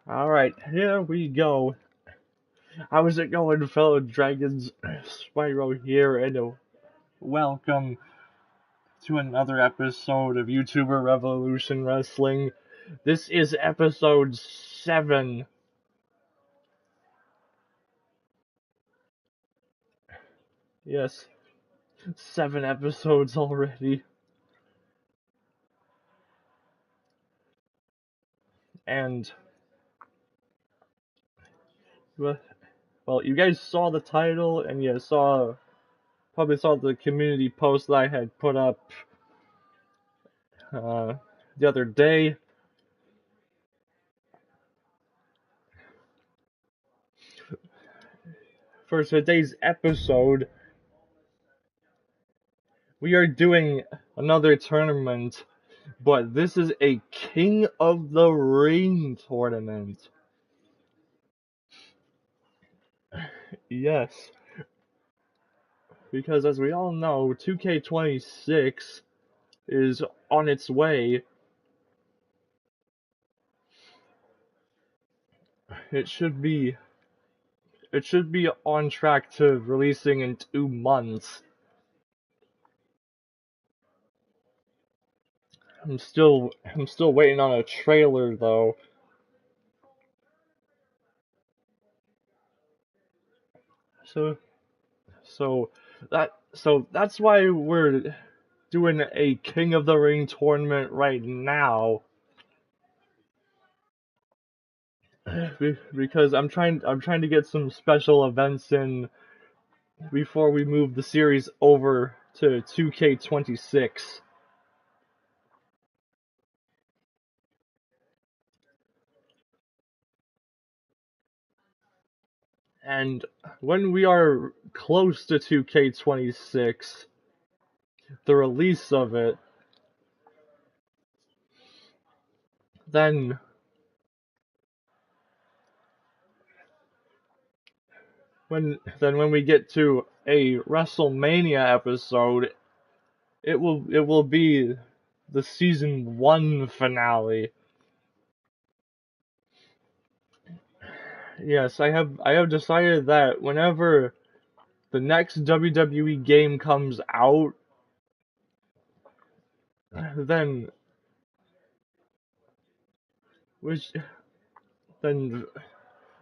Alright, here we go. How is it going, fellow dragons? Spyro here, and welcome to another episode of YouTuber Revolution Wrestling. This is episode 7. Yes, 7 episodes already. And, well, you guys saw the title, and you probably saw the community post that I had put up the other day. For today's episode, we are doing another tournament, but this is a King of the Ring tournament. Yes, because as we all know, 2K26 is on its way. It should be on track to releasing in 2 months. I'm still waiting on a trailer though. So that's why we're doing a King of the Ring tournament right now. Because I'm trying to get some special events in before we move the series over to 2K26. And when we are close to 2K26, the release of it, then when we get to a WrestleMania episode, it will be the season 1 finale. Yes, I have decided that whenever the next WWE game comes out, then the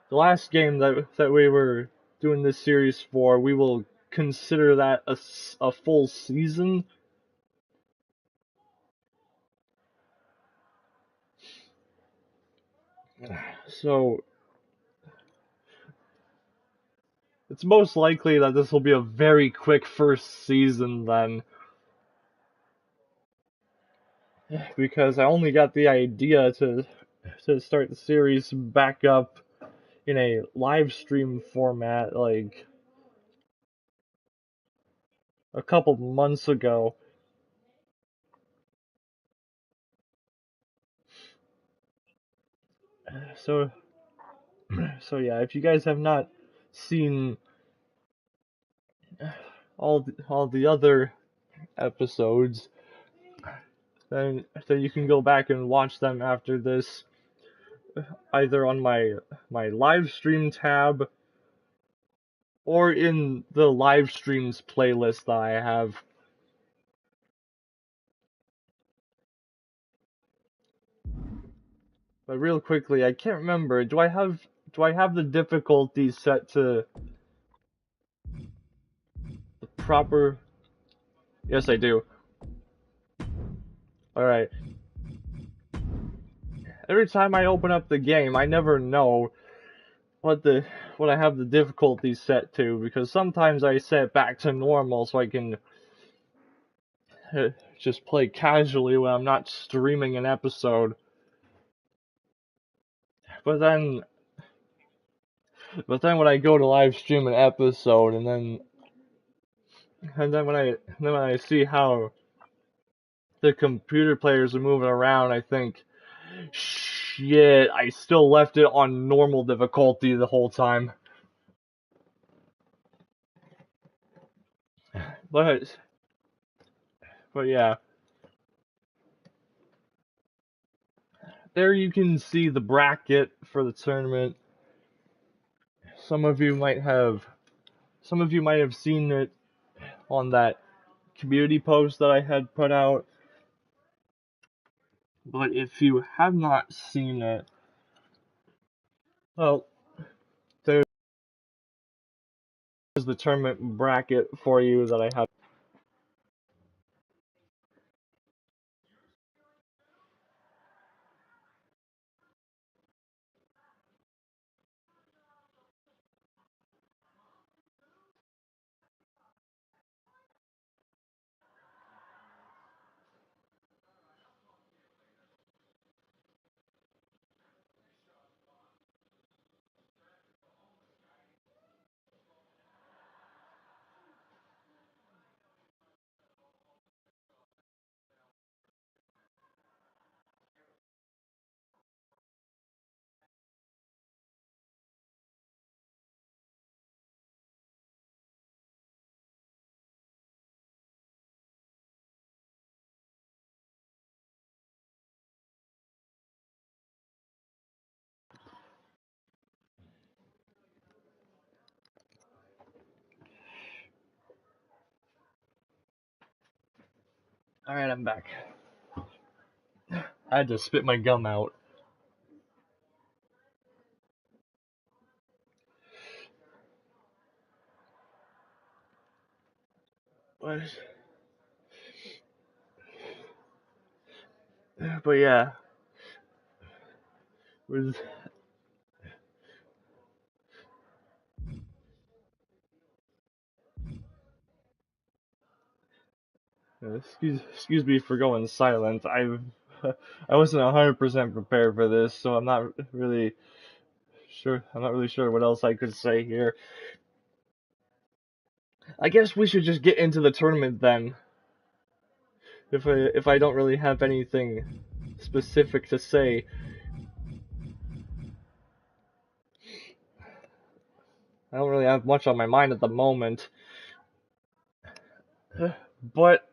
last game that we were doing this series for, we will consider that a full season. So it's most likely that this will be a very quick first season then, because I only got the idea to start the series back up in a live stream format like a couple months ago. So yeah, if you guys have not seen all the other episodes, then you can go back and watch them after this, either on my live stream tab or in the live streams playlist that I have. But real quickly, I can't remember. Do I have the difficulty set to the proper? Yes, I do. All right. Every time I open up the game, I never know what I have the difficulty set to, because sometimes I set it back to normal so I can just play casually when I'm not streaming an episode. But then when I go to live stream an episode, and then when I see how the computer players are moving around, I think, shit, I still left it on normal difficulty the whole time. But yeah. there you can see the bracket for the tournament. Some of you might have seen it on that community post that I had put out. But if you have not seen it, well, there's the tournament bracket for you that I have. Alright, I'm back. I had to spit my gum out. But yeah, excuse me for going silent. I wasn't 100% prepared for this, so I'm not really sure what else I could say here. I guess we should just get into the tournament then. If I don't really have anything specific to say. I don't really have much on my mind at the moment. But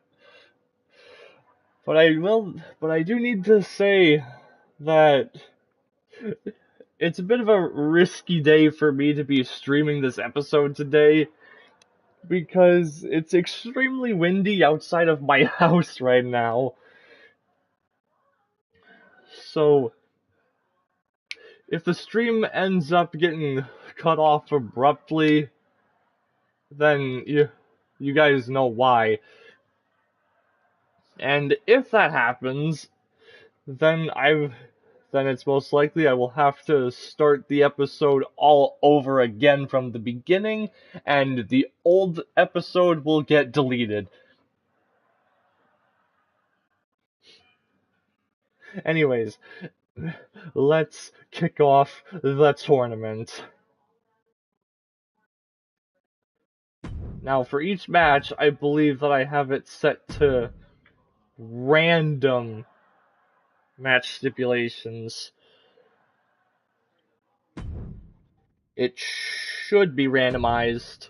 I do need to say that it's a bit of a risky day for me to be streaming this episode today, because it's extremely windy outside of my house right now. So, if the stream ends up getting cut off abruptly, then you guys know why. And if that happens, then it's most likely I will have to start the episode all over again from the beginning, and the old episode will get deleted. Anyways, let's kick off the tournament. Now, for each match, I believe that I have it set to random match stipulations. It should be randomized.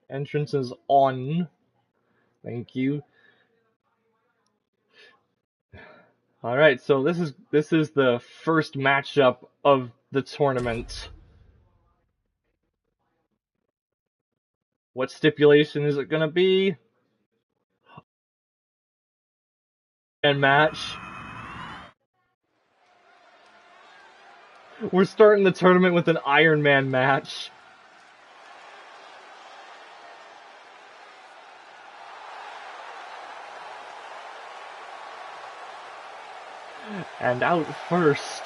Entrance is on. Thank you. Alright, so this is the first matchup of the tournament. What stipulation is it gonna be? And match. We're starting the tournament with an Iron Man match. And out first,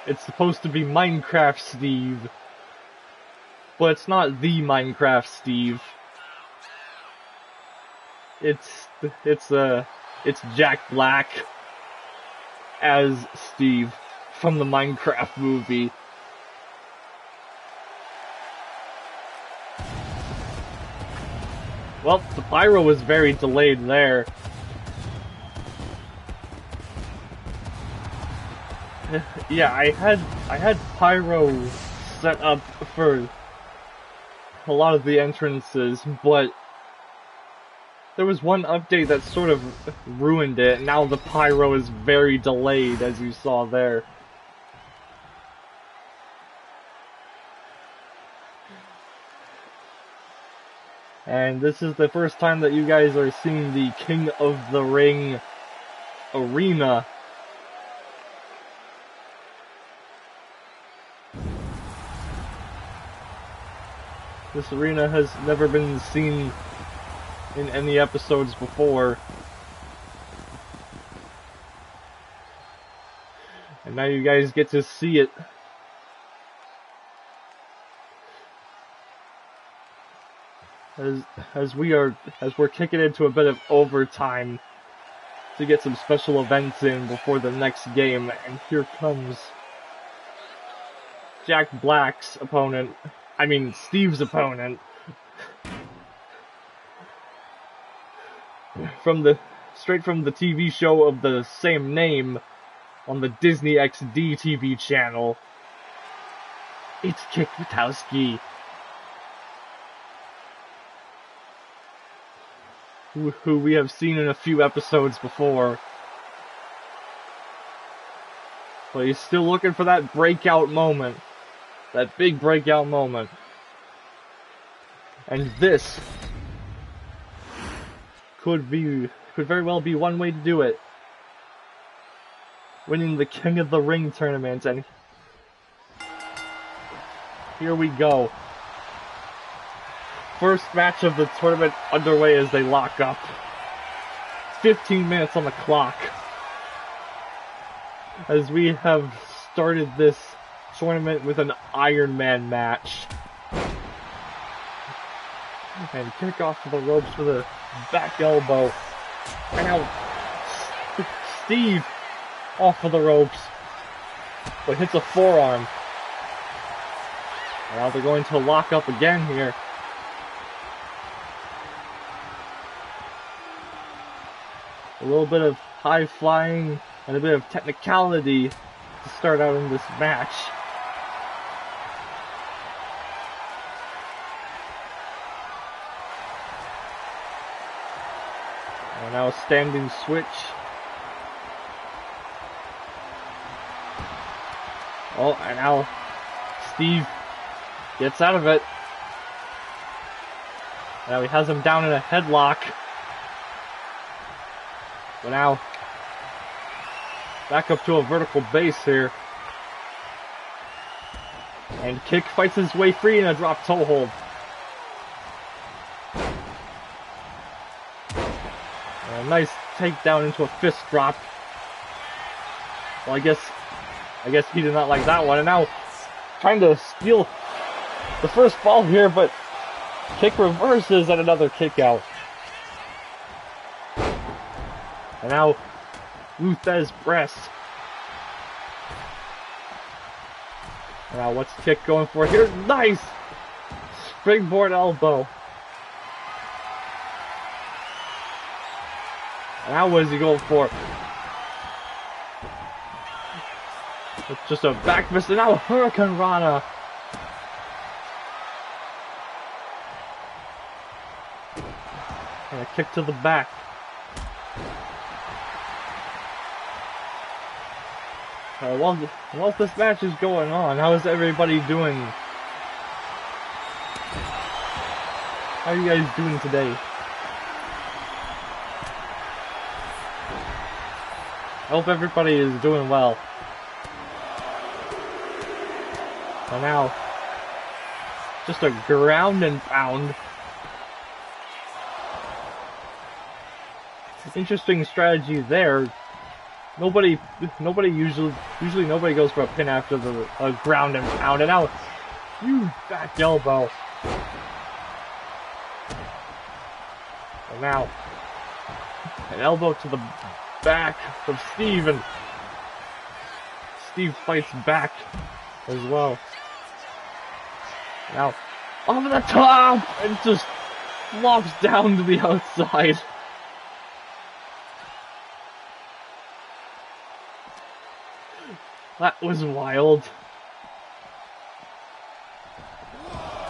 it's supposed to be Minecraft Steve, but it's not the Minecraft Steve. It's Jack Black as Steve from the Minecraft movie. Well, the pyro was very delayed there. Yeah, I had pyro set up for a lot of the entrances, but there was one update that sort of ruined it. Now the pyro is very delayed, as you saw there. And this is the first time that you guys are seeing the King of the Ring arena. This arena has never been seen in any episodes before. And now you guys get to see it. As we're kicking into a bit of overtime to get some special events in before the next game, and here comes Jack Black's opponent. I mean, Steve's opponent. Straight from the TV show of the same name on the Disney XD TV channel. It's Kick Buttowski. Who we have seen in a few episodes before. But he's still looking for that breakout moment. That big breakout moment. And this could very well be one way to do it. Winning the King of the Ring tournament, and here we go. First match of the tournament underway as they lock up. 15 minutes on the clock. As we have started this tournament with an Iron Man match. And kick off to the ropes with a back elbow. And now Steve off of the ropes. But hits a forearm. And now they're going to lock up again here. A little bit of high flying and a bit of technicality to start out in this match. And now a standing switch. Oh, and now Steve gets out of it. Now he has him down in a headlock. But now, back up to a vertical base here. And Kick fights his way free in a drop toe hold. And a nice takedown into a fist drop. Well, I guess he did not like that one. And now, trying to steal the first fall here, but Kick reverses and another kick out. And now, Luthez press. And now what's Kick going for here? Nice! Springboard elbow. And now what is he going for? It's just a back fist, and now Hurricane Rana. And a kick to the back. While this match is going on, how is everybody doing? How are you guys doing today? I hope everybody is doing well. And now, just a ground and pound. Interesting strategy there. Nobody usually nobody goes for a pin after the ground and pound. And now, huge back elbow. And now, an elbow to the back from Steve, and Steve fights back as well. Now, over the top, and just flops down to the outside. That was wild.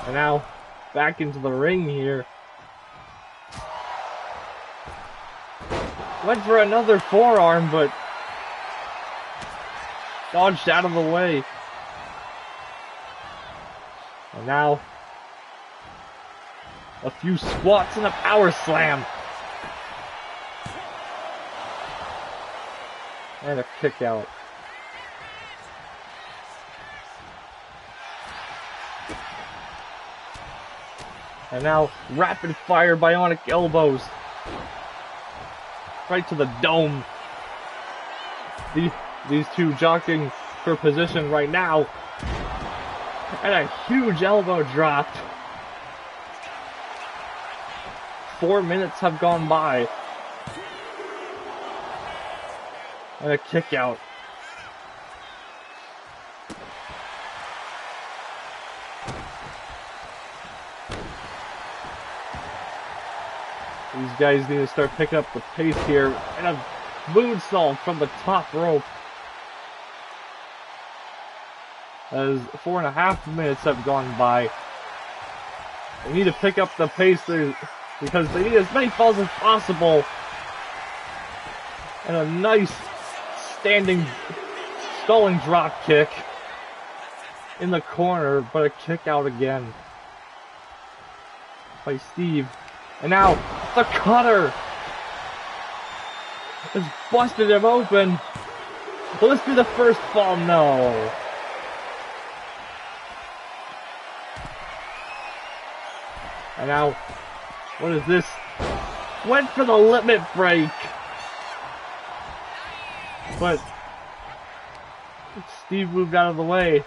And now, back into the ring here. Went for another forearm, but dodged out of the way. And now, a few squats and a power slam. And a kick out. And now, rapid fire bionic elbows. Right to the dome. These two jockeying for position right now. And a huge elbow dropped. 4 minutes have gone by. And a kick out. These guys need to start picking up the pace here. And a moonsault from the top rope. As 4.5 minutes have gone by. They need to pick up the pace because they need as many falls as possible. And a nice standing, stalling drop kick in the corner, but a kick out again by Steve. And now, the cutter has busted him open. Will this be the first fall? No. And now, what is this? Went for the limit break. But Steve moved out of the way.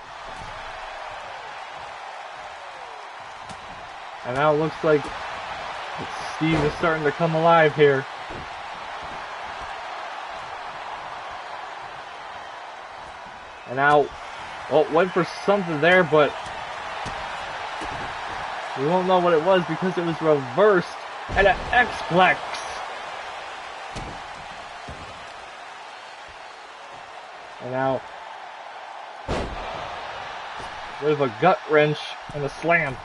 And now it looks like Steve is starting to come alive here. And now, well, went for something there, but we won't know what it was because it was reversed. And an X-Plex. And now, with a gut wrench and a slam.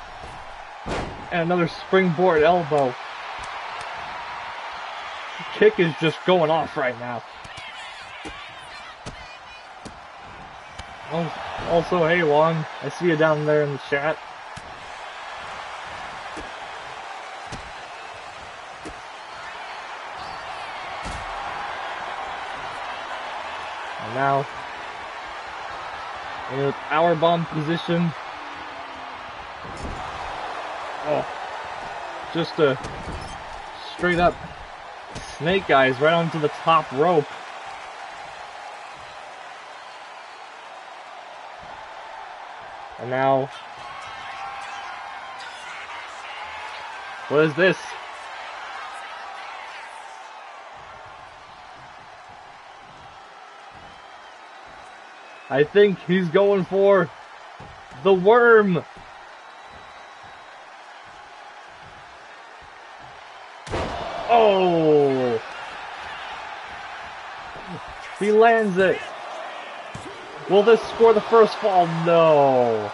And another springboard elbow. The kick is just going off right now. Oh, also, hey Long, I see you down there in the chat. And now, in a powerbomb position. Oh, just a straight up snake eyes right onto the top rope. And now, what is this? I think he's going for the worm. Oh! He lands it. Will this score the first fall? No.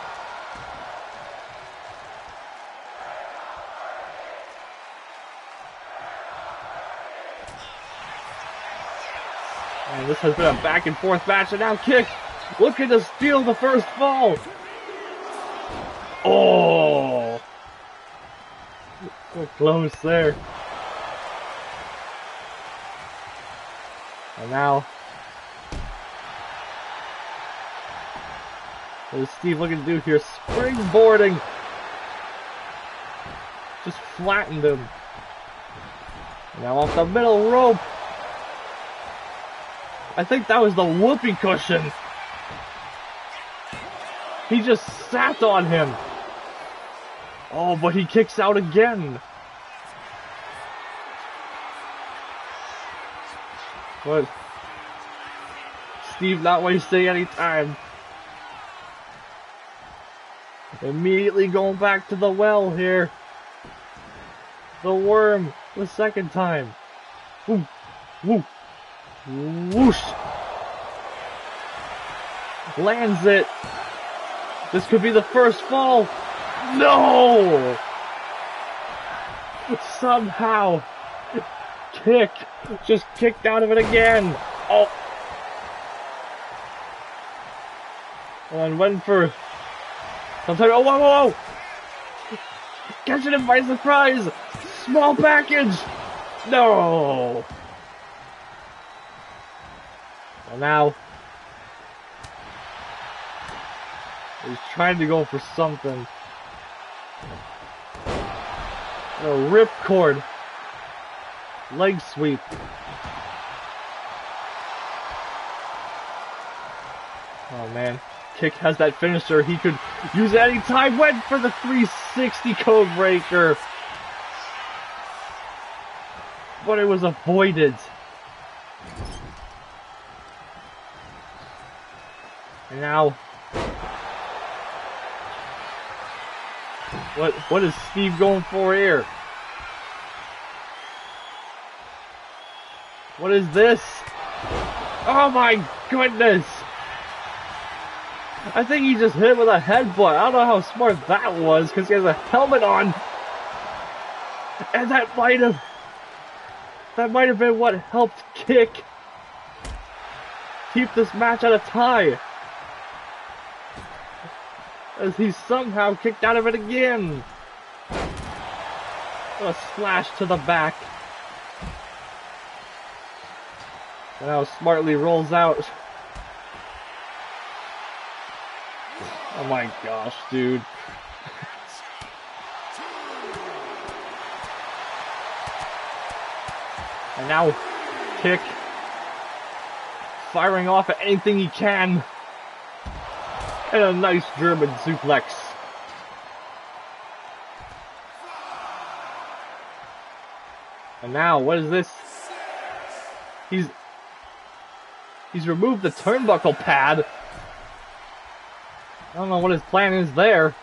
And this has been a back and forth match, and now kick. Looking to steal the first fall. Oh! So close there. And now, what is Steve looking to do here? Springboarding! Just flattened him. And now off the middle rope. I think that was the whoopee cushion. He just sat on him. Oh, but he kicks out again. But Steve not wasting any time. Immediately going back to the well here. The worm the second time. Woo, woo, whoosh. Lands it. This could be the first fall. No! Somehow, Kick just kicked out of it again. Oh. And went for some type. Oh, whoa, whoa, whoa! Catching him by surprise. Small package. No. Well, now he's trying to go for something. A ripcord. Leg sweep. Oh man. Kick has that finisher. He could use it any time. Went for the 360 code breaker. But it was avoided. And now, what is Steve going for here? What is this? Oh my goodness! I think he just hit with a headbutt. I don't know how smart that was because he has a helmet on. And that might have been what helped Kick keep this match at a tie. As he somehow kicked out of it again. A slash to the back. And now smartly rolls out. Oh my gosh, dude. And now, Kick. Firing off at anything he can. And a nice German suplex. And now, what is this? He's removed the turnbuckle pad. I don't know what his plan is there.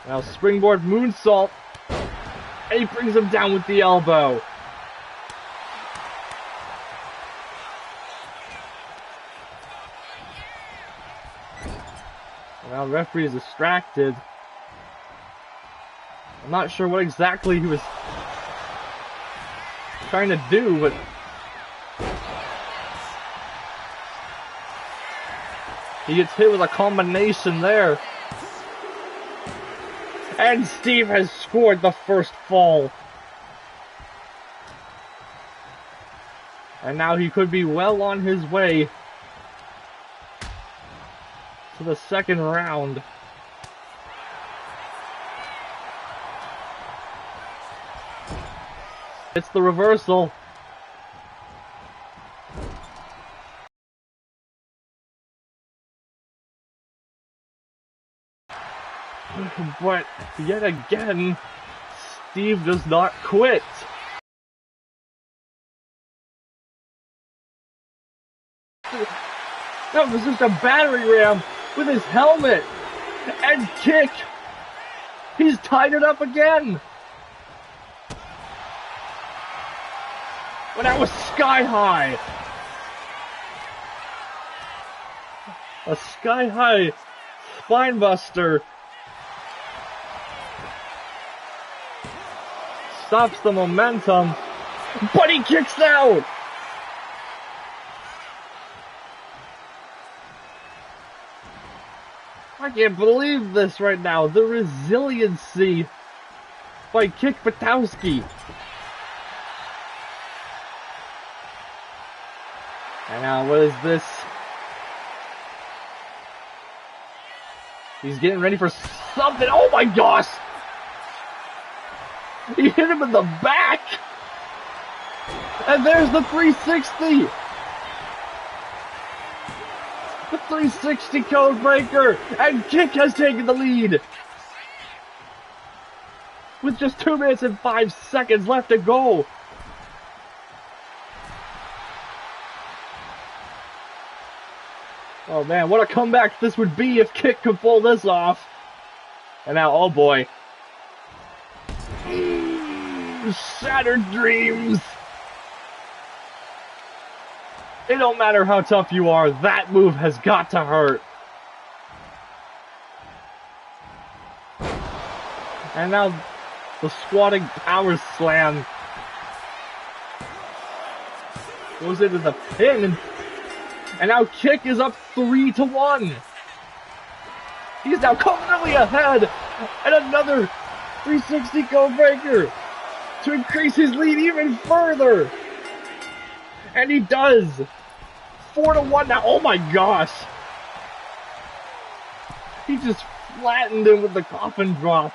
Now springboard moonsault. And he brings him down with the elbow. Now the referee is distracted. I'm not sure what exactly he was trying to do, but he gets hit with a combination there. And Steve has scored the first fall. And now he could be well on his way to the second round. It's the reversal. But yet again, Steve does not quit. That was just a battering ram with his helmet. And Kick. He's tied it up again. But that was sky high. A sky high spine buster. Stops the momentum. But he kicks out. I can't believe this right now. The resiliency by Kick Patowski. And now, what is this? He's getting ready for something. Oh my gosh! He hit him in the back! And there's the 360! The 360 code breaker! And Kick has taken the lead! With just 2 minutes and 5 seconds left to go! Oh man, what a comeback this would be if Kick could pull this off. And now, oh boy. Shattered dreams. It don't matter how tough you are, that move has got to hurt. And now the squatting power slam goes into the pin. And now Kick is up 3-1. He's now comfortably ahead. And another 360 code breaker to increase his lead even further. And he does. 4-1 now. Oh my gosh. He just flattened him with the coffin drop.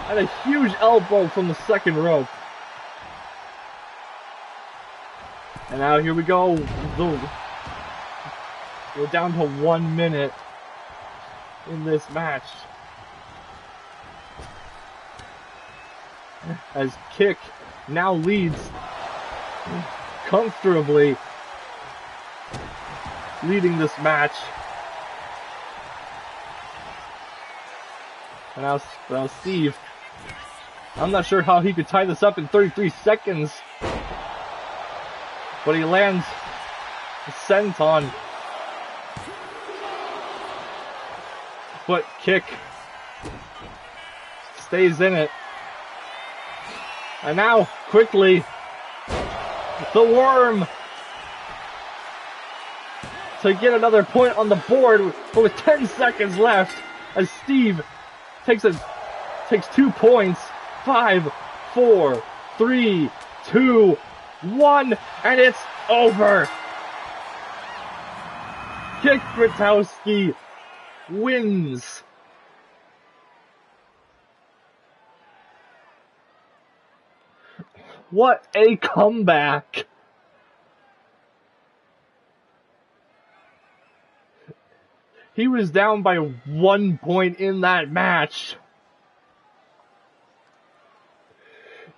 And a huge elbow from the second rope. And now here we go. We're down to 1 minute in this match. As Kick now leads comfortably, leading this match. And now Steve, I'm not sure how he could tie this up in 33 seconds, but he lands a senton. But Kick stays in it. And now, quickly, the worm to get another point on the board, but with 10 seconds left, as Steve takes 2 points. 5, 4, 3, 2, 1, and it's over. Kick Bratowski wins. What a comeback. He was down by 1 point in that match,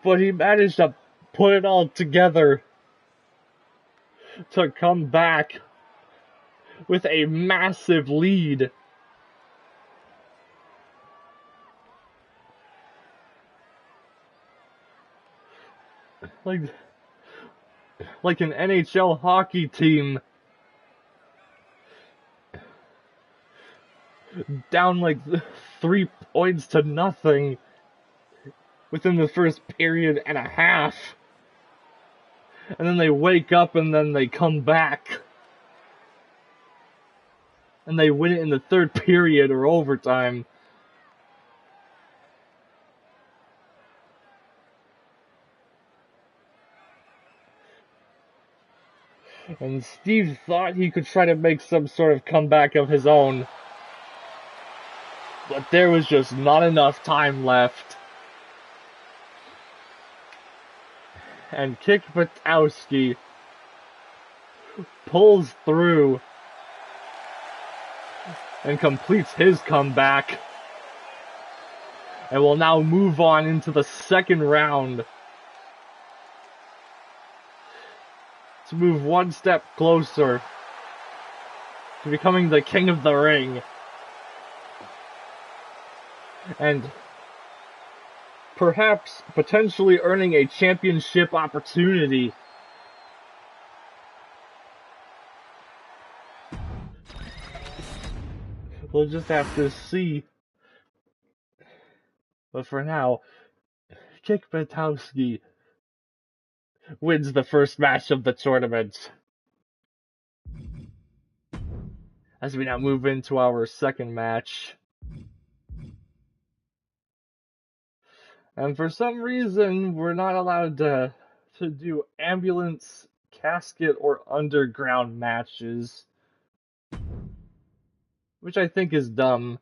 but he managed to put it all together to come back with a massive lead. Like an NHL hockey team down like 3 points to nothing within the first period and a half. And then they wake up and then they come back. And they win it in the third period or overtime. And Steve thought he could try to make some sort of comeback of his own. But there was just not enough time left. And Kick Bratowski pulls through and completes his comeback. And will now move on into the second round to move one step closer to becoming the king of the ring. And perhaps potentially earning a championship opportunity. We'll just have to see. But for now, Kick Bratowski wins the first match of the tournament. As we now move into our second match. And for some reason, we're not allowed to do ambulance, casket, or underground matches. Which I think is dumb.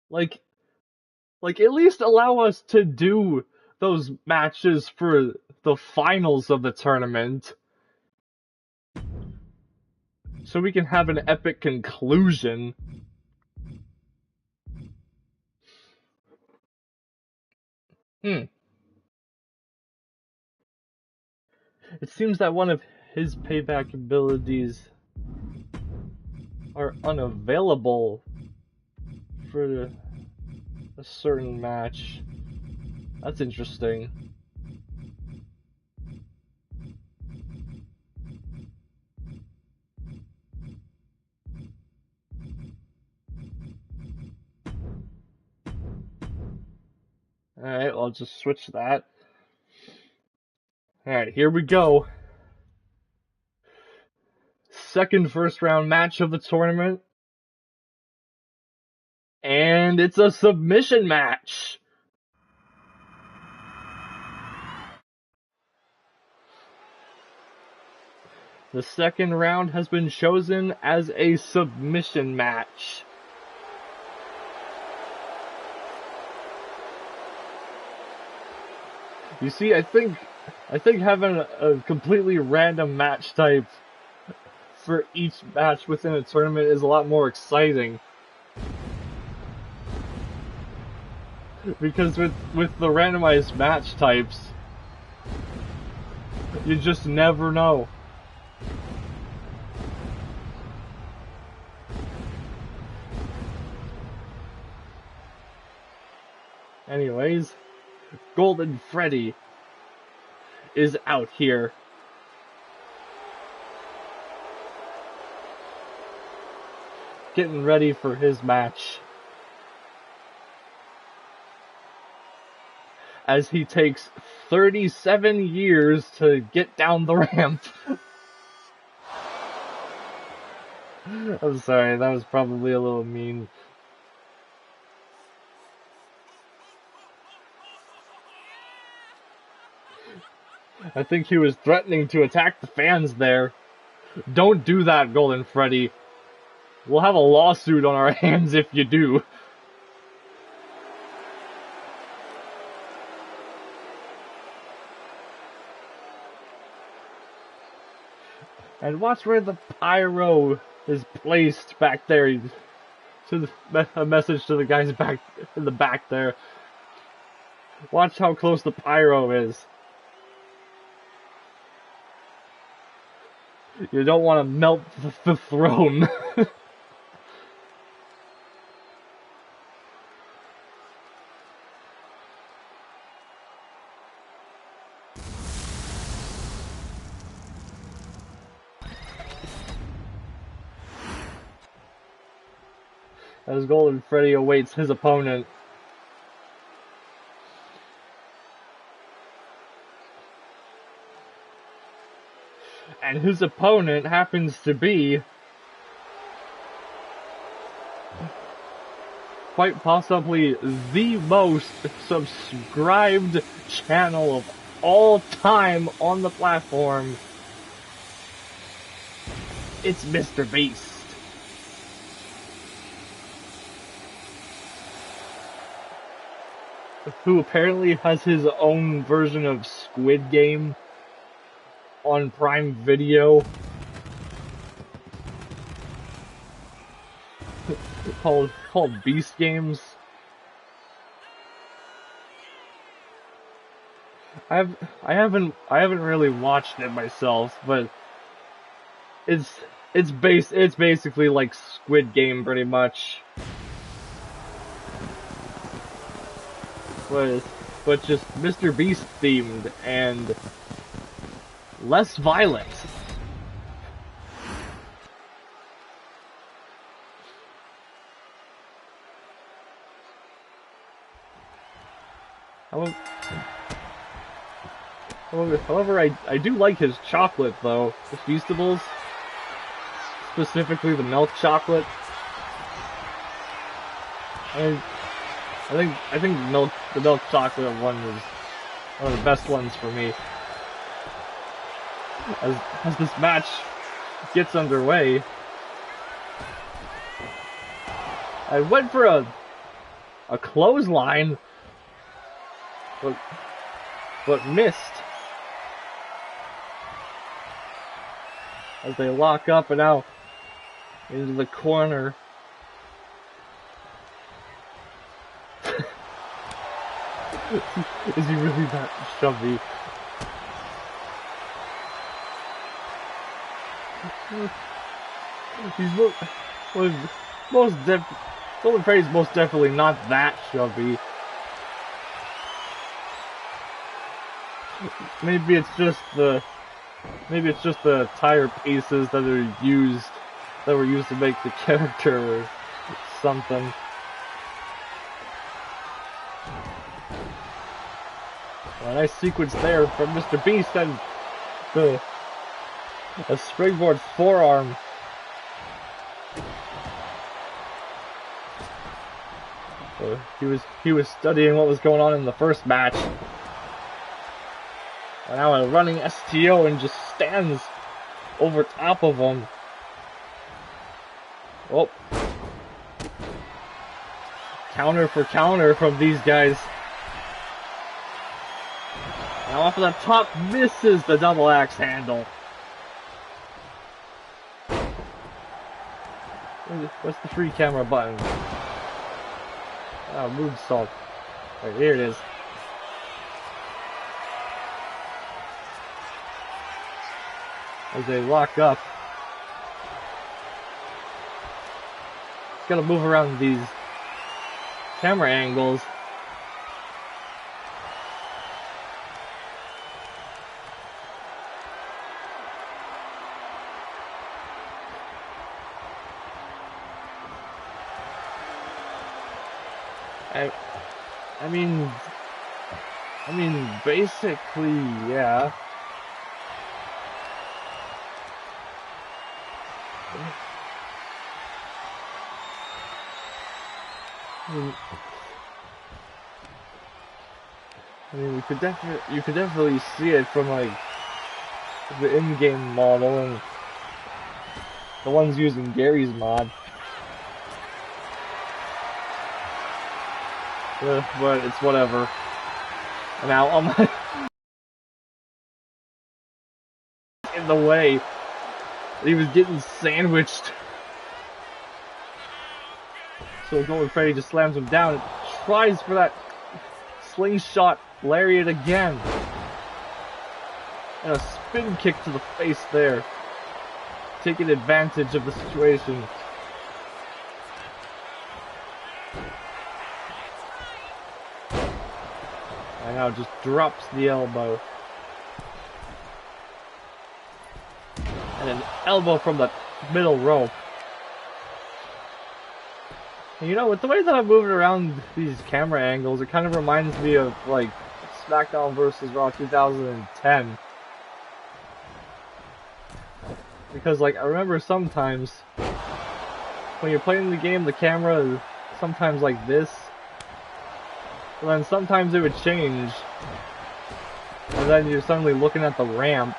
Like at least allow us to do those matches for the finals of the tournament. So we can have an epic conclusion. It seems that one of his payback abilities are unavailable for a certain match. That's interesting. Alright, I'll just switch that. Alright, here we go. Second first round match of the tournament. And it's a submission match. The second round has been chosen as a submission match. You see, I think having a completely random match type for each match within a tournament is a lot more exciting. Because with the randomized match types, you just never know. Anyways, Golden Freddy is out here. Getting ready for his match. As he takes 37 years to get down the ramp. I'm sorry, that was probably a little mean. I think he was threatening to attack the fans there. Don't do that, Golden Freddy. We'll have a lawsuit on our hands if you do. And watch where the pyro is placed back there. A message to the guys back in the back there. Watch how close the pyro is. You don't want to melt the throne. As Golden Freddy awaits his opponent. And his opponent happens to be quite possibly the most subscribed channel of all time on the platform. It's Mr. Beast. Who apparently has his own version of Squid Game on Prime Video called Beast Games. I haven't really watched it myself, but it's basically like Squid Game pretty much. But just Mr. Beast themed and less violent. However, I do like his chocolate though, the Feastables, specifically the milk chocolate. I think the milk chocolate one was one of the best ones for me. As this match gets underway, I went for a clothesline, but missed. As they lock up and out into the corner. Is he really that chubby? Golden Freddy's most definitely not that chubby. Maybe it's just the tire pieces that were used to make the character or something. A nice sequence there from Mr. Beast and a springboard forearm. So he was studying what was going on in the first match. And now a running STO and just stands over top of him. Oh. Counter for counter from these guys. Now off of the top, misses the double axe handle. What's the free camera button? Oh, moonsault. Right, here it is. As they lock up. Just gotta move around these camera angles. I mean, basically, yeah. I mean, you could definitely see it from like the in-game model and the ones using Gary's mod. But it's whatever. And now on my in the way, he was getting sandwiched. So Golden Freddy just slams him down and tries for that slingshot lariat again. And a spin kick to the face there. Taking advantage of the situation. And now just drops the elbow. And an elbow from the middle rope. And you know, with the way that I'm moving around these camera angles, it kind of reminds me of like SmackDown vs. Raw 2010. Because like, I remember sometimes when you're playing the game, the camera is sometimes like this. And then sometimes it would change. And then you're suddenly looking at the ramp.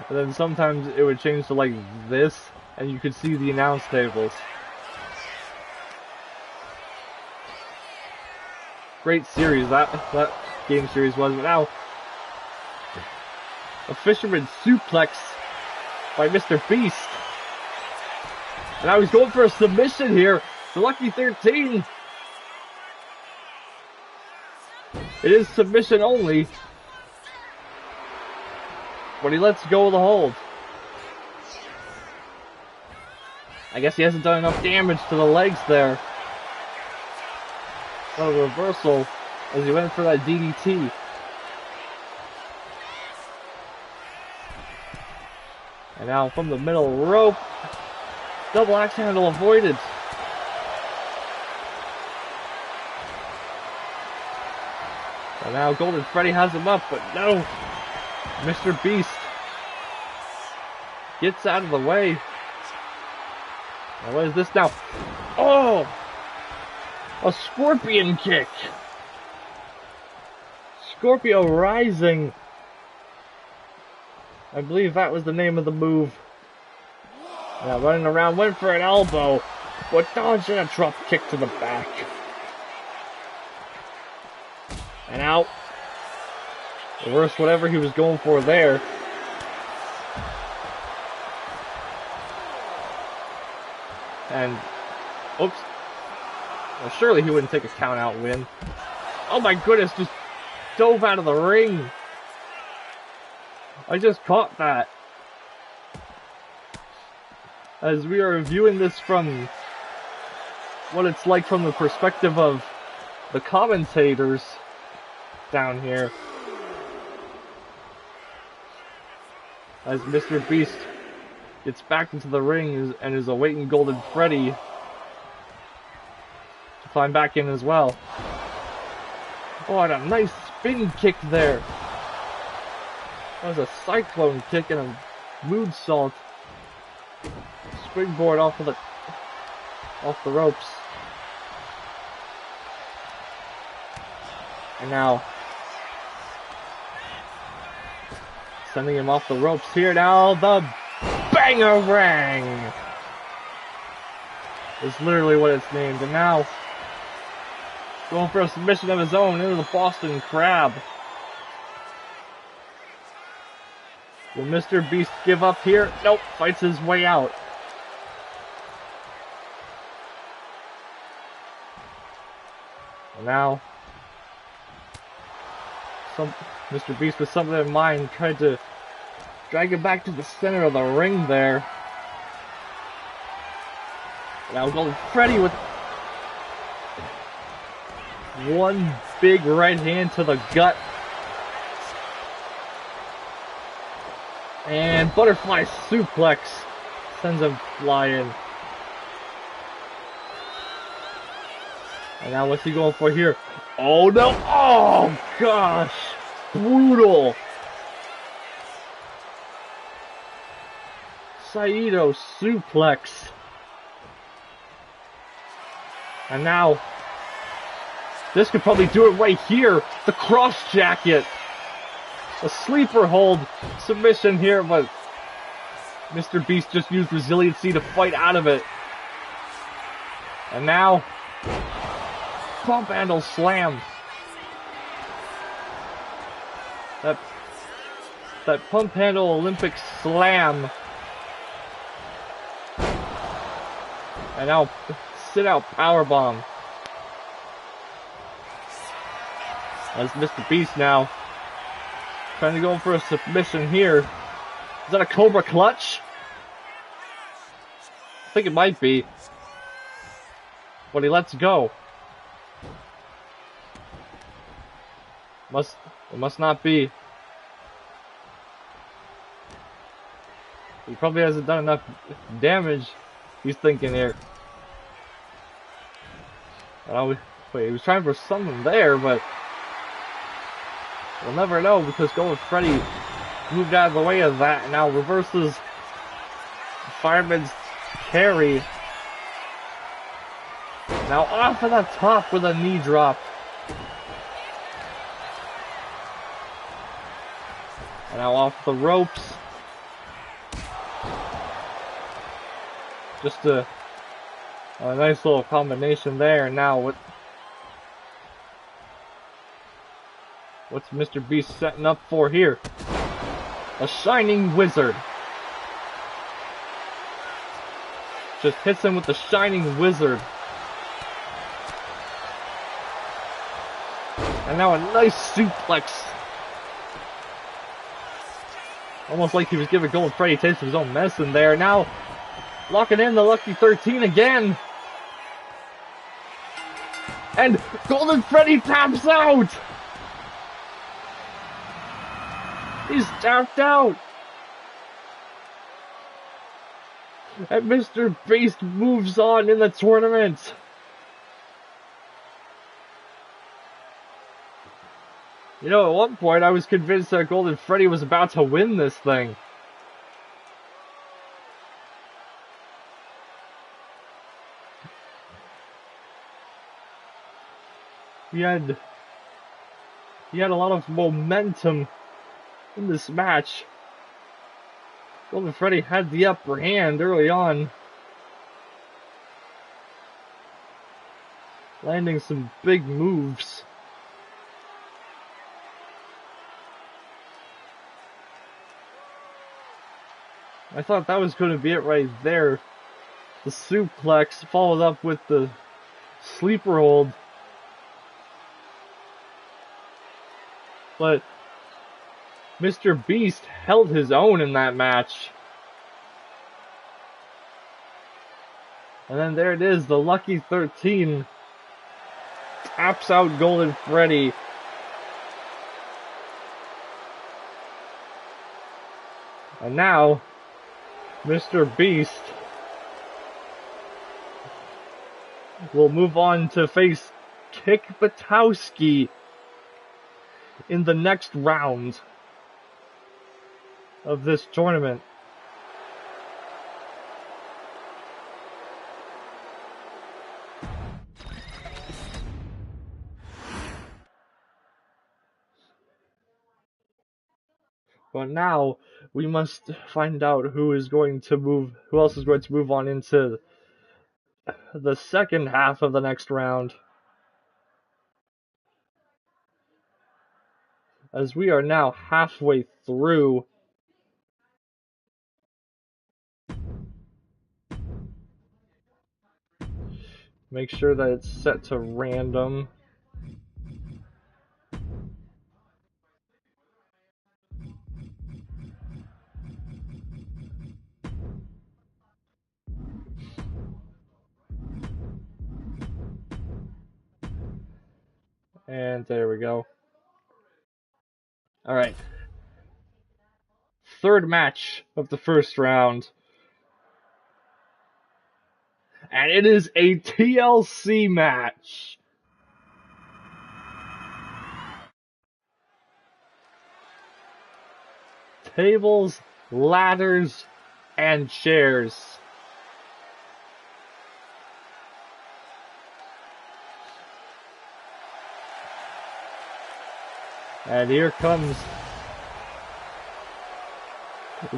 And then sometimes it would change to like this, and you could see the announce tables. Great series that game series was, but now a fisherman suplex by Mr. Beast. And now he's going for a submission here. The Lucky 13. It is submission only. But he lets go of the hold. I guess he hasn't done enough damage to the legs there. A reversal as he went for that DDT. And now from the middle rope. Double axe handle avoided. And now Golden Freddy has him up, but no! Mr. Beast gets out of the way. Now what is this now? Oh! A scorpion kick! Scorpio Rising. I believe that was the name of the move. Now running around, went for an elbow, but dodged and a drop kick to the back. And out. Reverse whatever he was going for there. And, oops. Well, surely he wouldn't take a count out win. Oh my goodness, just dove out of the ring. I just caught that. As we are viewing this from what it's like from the perspective of the commentators down here. As Mr. Beast gets back into the ring and is awaiting Golden Freddy to climb back in as well. Oh, and a nice spin kick there. That was a cyclone kick and a moonsault. Springboard off the ropes. And now sending him off the ropes here. Now the Bangarang is literally what it's named. And now going for a submission of his own into the Boston Crab. Will Mr. Beast give up here? Nope, fights his way out. And now, Mr. Beast with something in mind tried to drag him back to the center of the ring there. Now Golden Freddy with one big right hand to the gut. And butterfly suplex sends him flying. And now what's he going for here? Oh no! Oh gosh! Brutal! Saito suplex. And now, this could probably do it right here. The cross jacket. A sleeper hold submission here, but Mr. Beast just used resiliency to fight out of it. And now, pump handle slam. That pump handle Olympic slam. And now, sit out powerbomb. As Mr. Beast now trying to go for a submission here. Is that a Cobra Clutch? I think it might be. But he lets go. It must not be. He probably hasn't done enough damage, he's thinking here. Wait, he was trying for something there, but we'll never know because Golden Freddy moved out of the way of that and now reverses Fireman's carry. Now off of the top with a knee drop. And now off the ropes. Just a nice little combination there. Now what's Mr. Beast setting up for here? A Shining Wizard. Just hits him with the Shining Wizard. And now a nice suplex. Almost like he was giving Golden Freddy a taste of his own medicine there. Now locking in the Lucky 13 again. And Golden Freddy taps out! He's tapped out! And Mr. Beast moves on in the tournament. You know, at one point I was convinced that Golden Freddy was about to win this thing. He had a lot of momentum in this match. Golden Freddy had the upper hand early on, landing some big moves. I thought that was going to be it right there. The suplex followed up with the sleeper hold. But Mr. Beast held his own in that match. And then there it is, the Lucky 13 taps out Golden Freddy. And now, Mr. Beast will move on to face Kick Batowski in the next round of this tournament. But now we must find out who else is going to move on into the second half of the next round. As we are now halfway through. Make sure that it's set to random. And there we go. Alright. Third match of the first round. And it is a TLC match. Tables, ladders, and chairs. And here comes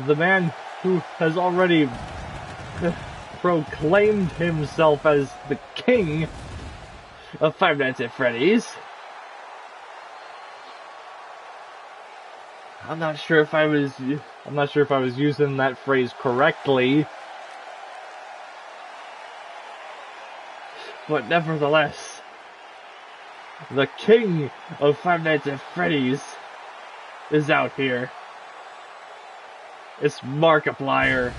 the man who has already proclaimed himself as the king of Five Nights at Freddy's. I'm not sure if I was using that phrase correctly. But nevertheless, the king of Five Nights at Freddy's is out here. It's Markiplier.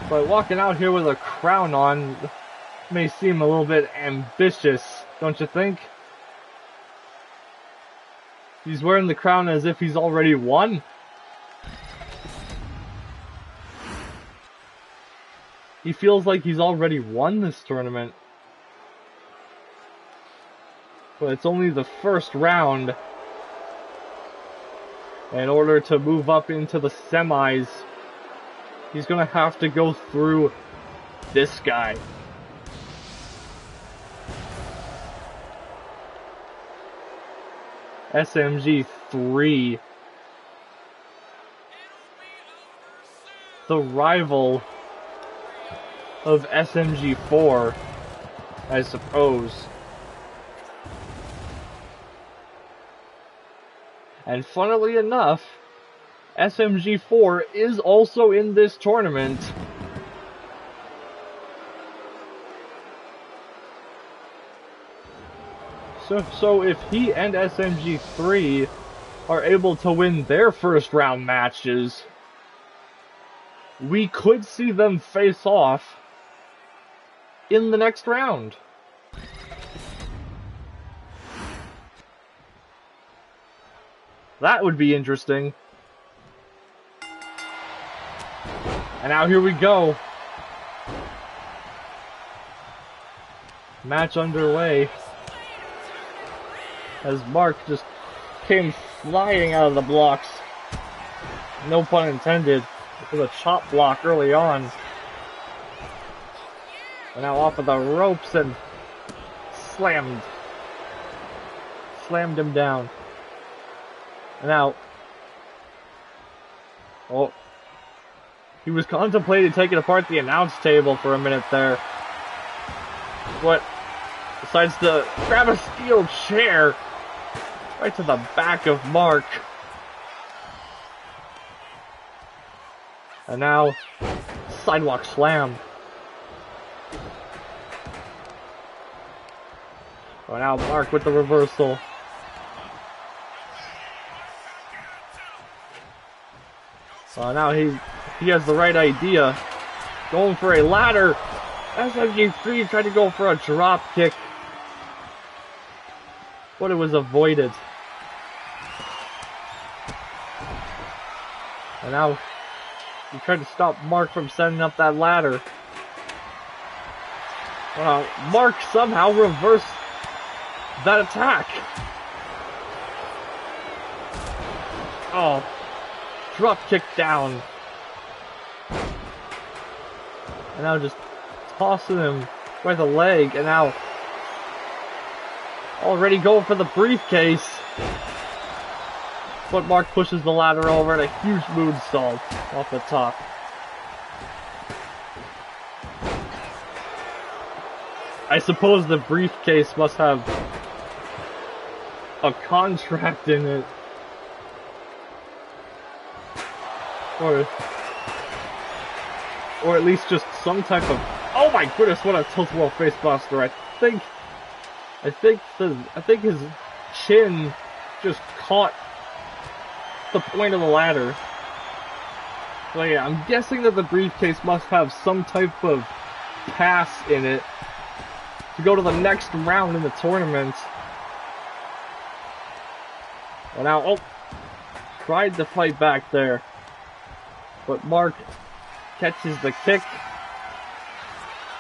But walking out here with a crown on may seem a little bit ambitious, don't you think? He's wearing the crown as if he's already won. He feels like he's already won this tournament. But it's only the first round. In order to move up into the semis, he's gonna have to go through this guy. SMG3. The rival of SMG4, I suppose. And funnily enough, SMG4 is also in this tournament. So if he and SMG3 are able to win their first round matches, we could see them face off in the next round. That would be interesting. And now here we go. Match underway. As Mark just came flying out of the blocks. No pun intended. With a chop block early on. And now off of the ropes and slammed him down. And now, oh, he was contemplating taking apart the announce table for a minute there. But decides to grab a steel chair right to the back of Mark. And now, sidewalk slam. Oh, now Mark with the reversal. Oh, now he has the right idea. Going for a ladder. SMG3 tried to go for a drop kick, but it was avoided. And now He tried to stop Mark from setting up that ladder. Mark somehow reversed that attack. Oh, drop kick down. And now just tossing him by the leg, and now already going for the briefcase. But Mark pushes the ladder over and a huge moonsault off the top. I suppose the briefcase must have a contract in it. Or at least just some type of... Oh my goodness, what a tilt-a-whirl facebuster. I think his chin just caught the point of the ladder. So yeah, I'm guessing that the briefcase must have some type of pass in it to go to the next round in the tournament. And now, oh, tried to fight back there, but Mark catches the kick,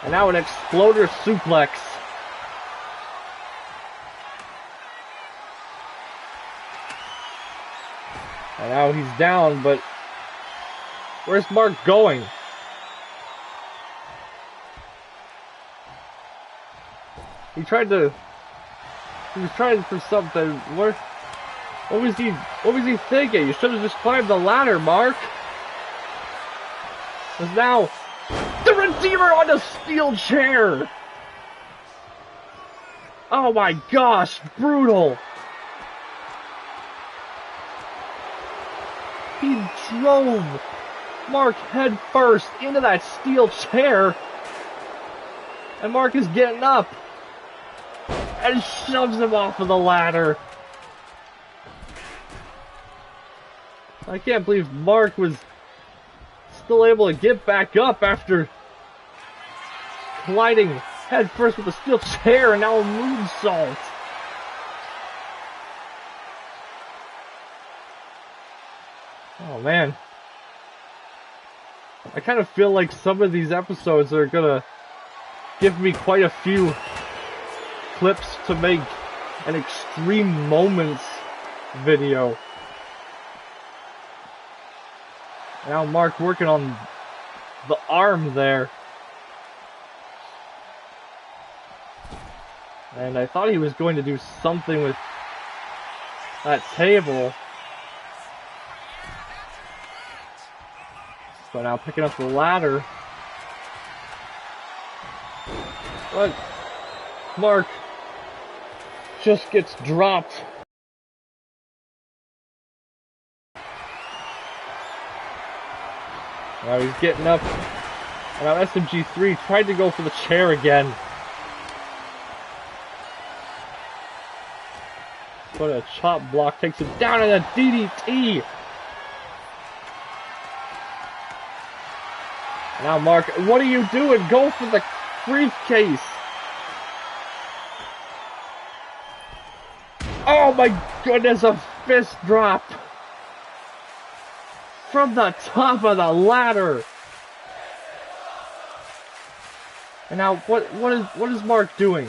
and now an exploder suplex. And now he's down, but where's Mark going? He was trying for something. What was he thinking? You should have just climbed the ladder, Mark. Because now, the Redeemer on a steel chair! Oh my gosh, brutal! He drove Mark head first into that steel chair, and Mark is getting up and shoves him off of the ladder. I can't believe Mark was still able to get back up after colliding head first with a steel chair and now a moonsault. Oh man. I kind of feel like some of these episodes are gonna give me quite a few clips to make an extreme moments video. Now Mark working on the arm there. And I thought he was going to do something with that table. But now picking up the ladder. But Mark just gets dropped. Now he's getting up. And now SMG3 tried to go for the chair again. But a chop block takes him down in a DDT. Now Mark, what are you doing? Go for the briefcase. Oh my goodness, a fist drop from the top of the ladder. And now what is Mark doing?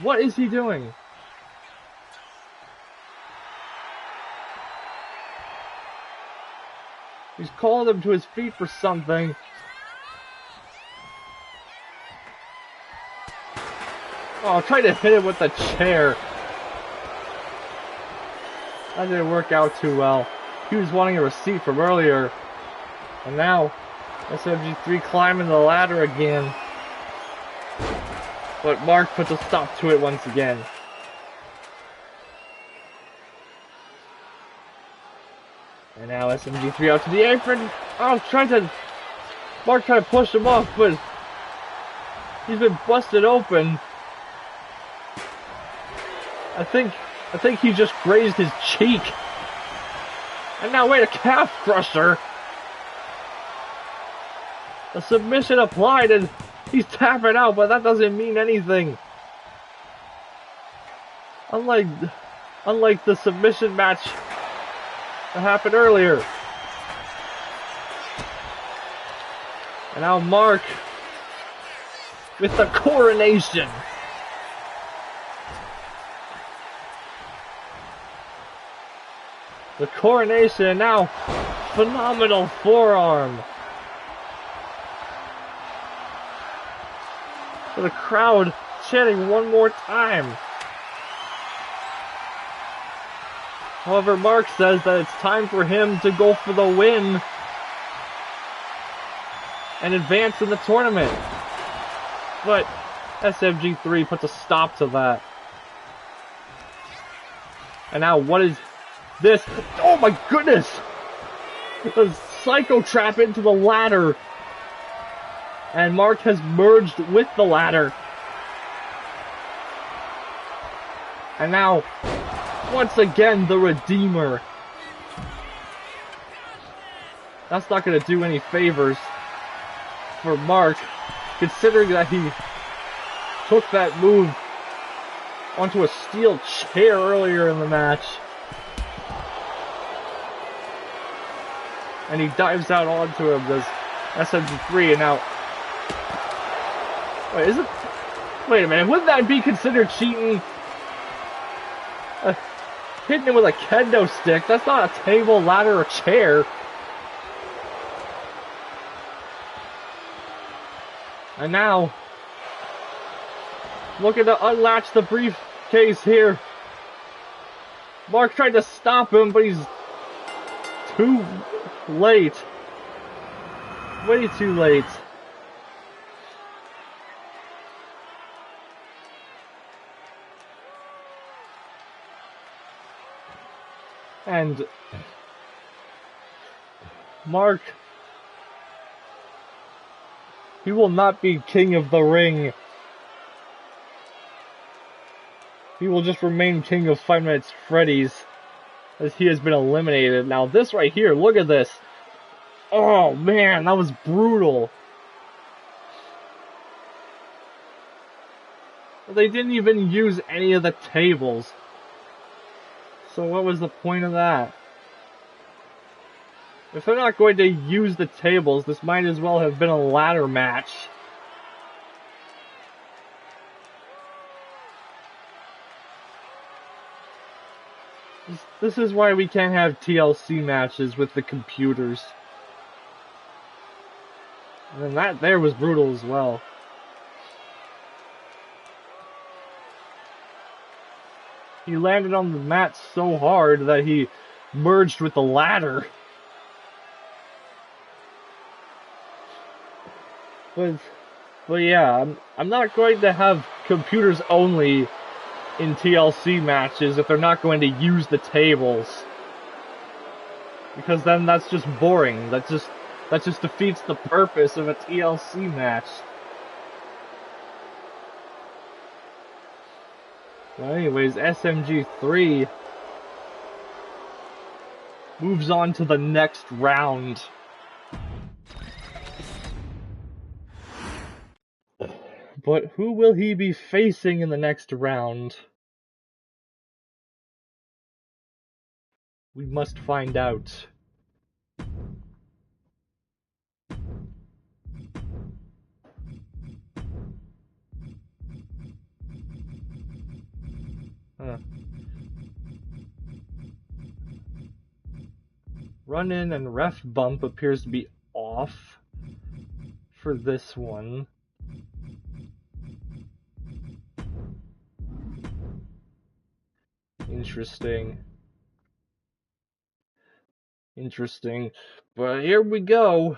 What is he doing? He's calling him to his feet for something. Oh, try to hit him with the chair. That didn't work out too well. He was wanting a receipt from earlier. And now, SMG3 climbing the ladder again. But Mark puts a stop to it once again. And now SMG3 out to the apron. Oh, Mark tried to push him off, but he's been busted open. I think he just grazed his cheek. And now wait, a calf crusher. A submission applied and he's tapping out, but that doesn't mean anything. Unlike the submission match that happened earlier. And now Mark with the coronation. The coronation, and now phenomenal forearm. For the crowd chanting one more time. However, Mark says that it's time for him to go for the win and advance in the tournament. But SMG3 puts a stop to that. And now what is this? Oh my goodness! The psycho trap into the ladder. And Mark has merged with the ladder. And now, once again, the Redeemer. That's not going to do any favors for Mark, considering that he took that move onto a steel chair earlier in the match. And he dives out onto him, does SMG3, and now... Wait a minute, wouldn't that be considered cheating? Hitting him with a kendo stick, that's not a table, ladder, or chair. And now, looking to unlatch the briefcase here. Mark tried to stop him, but he's too late. Way too late. And Mark, he will not be king of the ring. He will just remain king of 5 Nights at Freddy's, as he has been eliminated. Now this right here, look at this. Oh man, that was brutal. They didn't even use any of the tables. So what was the point of that? If they're not going to use the tables, this might as well have been a ladder match. This is why we can't have TLC matches with the computers. And that there was brutal as well. He landed on the mat so hard that he merged with the ladder. But yeah, I'm not going to have computers only in TLC matches if they're not going to use the tables. Because then that's just boring. That just defeats the purpose of a TLC match. Well, anyways, SMG3 moves on to the next round. But who will he be facing in the next round? We must find out. Run-in and ref bump appears to be off for this one. Interesting. But here we go.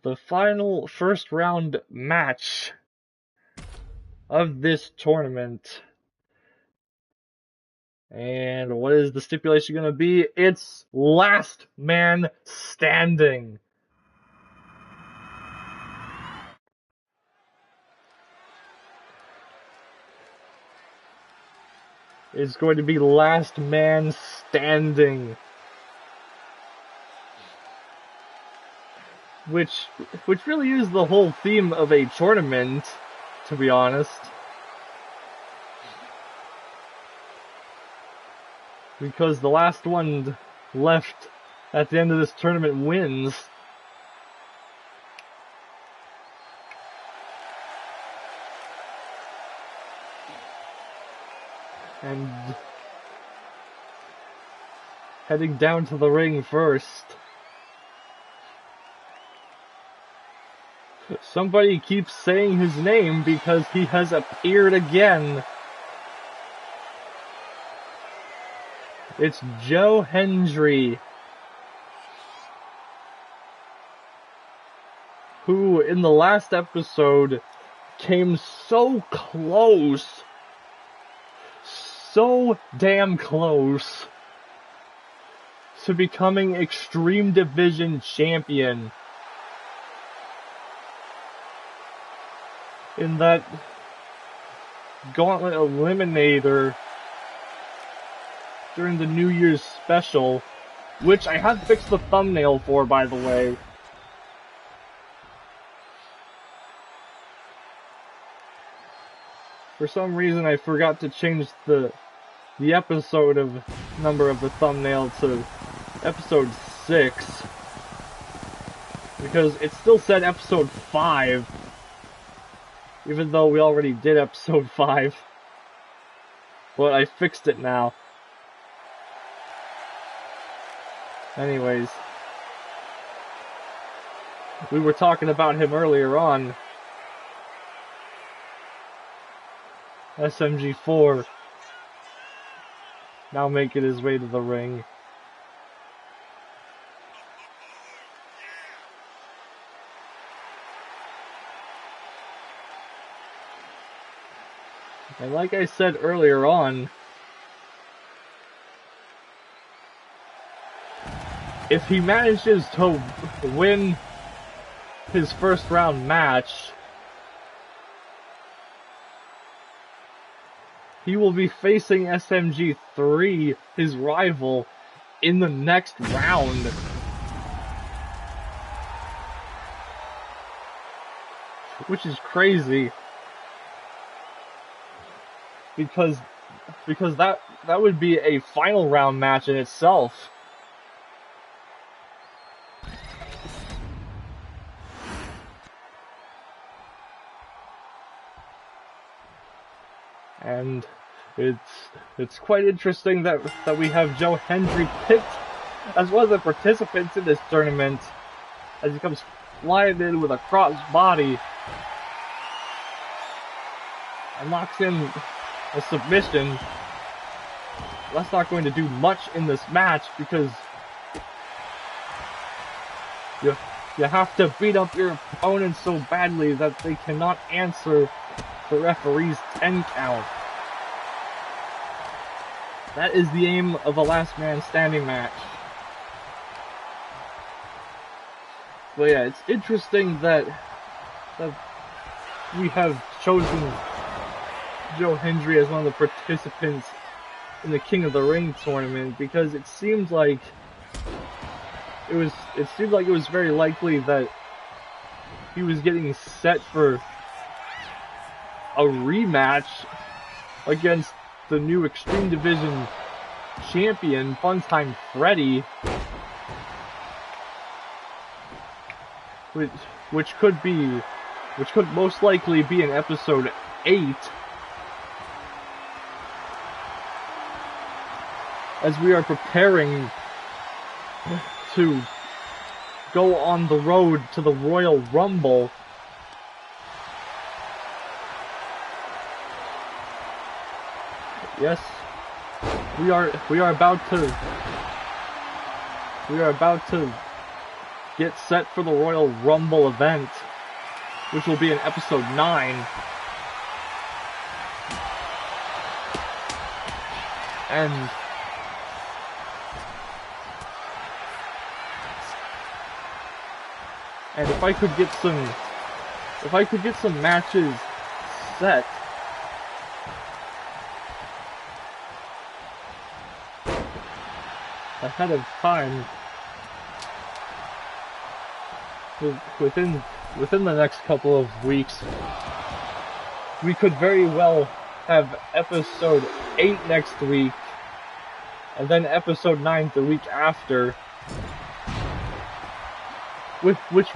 The final first round match of this tournament. And what is the stipulation going to be? It's last man standing. It's going to be last man standing. Which really is the whole theme of a tournament, to be honest. Because the last one left at the end of this tournament wins. And heading down to the ring first. Somebody keeps saying his name because he has appeared again. It's Joe Hendry, who in the last episode came so close, so damn close to becoming Extreme Division Champion. In that Gauntlet Eliminator during the New Year's special, which I have fixed the thumbnail for, by the way. For some reason I forgot to change the episode of number of the thumbnail to episode 6, because it still said episode 5. Even though we already did episode 5. But I fixed it now. Anyways. We were talking about him earlier on. SMG4. Now making his way to the ring. And like I said earlier on, if he manages to win his first round match, he will be facing SMG3, his rival, in the next round. Which is crazy. Because that would be a final round match in itself. And it's quite interesting that we have Joe Hendry picked as one of the participants in this tournament, as he comes flying in with a crossed body and locks in a submission. That's not going to do much in this match because you have to beat up your opponent so badly that they cannot answer the referee's 10 count. That is the aim of a last man standing match. But yeah, it's interesting that we have chosen Joe Hendry as one of the participants in the King of the Ring tournament, because it seemed like it was very likely that he was getting set for a rematch against the new Extreme Division champion, Funtime Freddy, which could most likely be in episode 8. As we are preparing to go on the road to the Royal Rumble. Yes, we are about to get set for the Royal Rumble event, which will be in episode 9. And if I could get some matches set ahead of time, within the next couple of weeks, we could very well have episode 8 next week, and then episode 9 the week after, which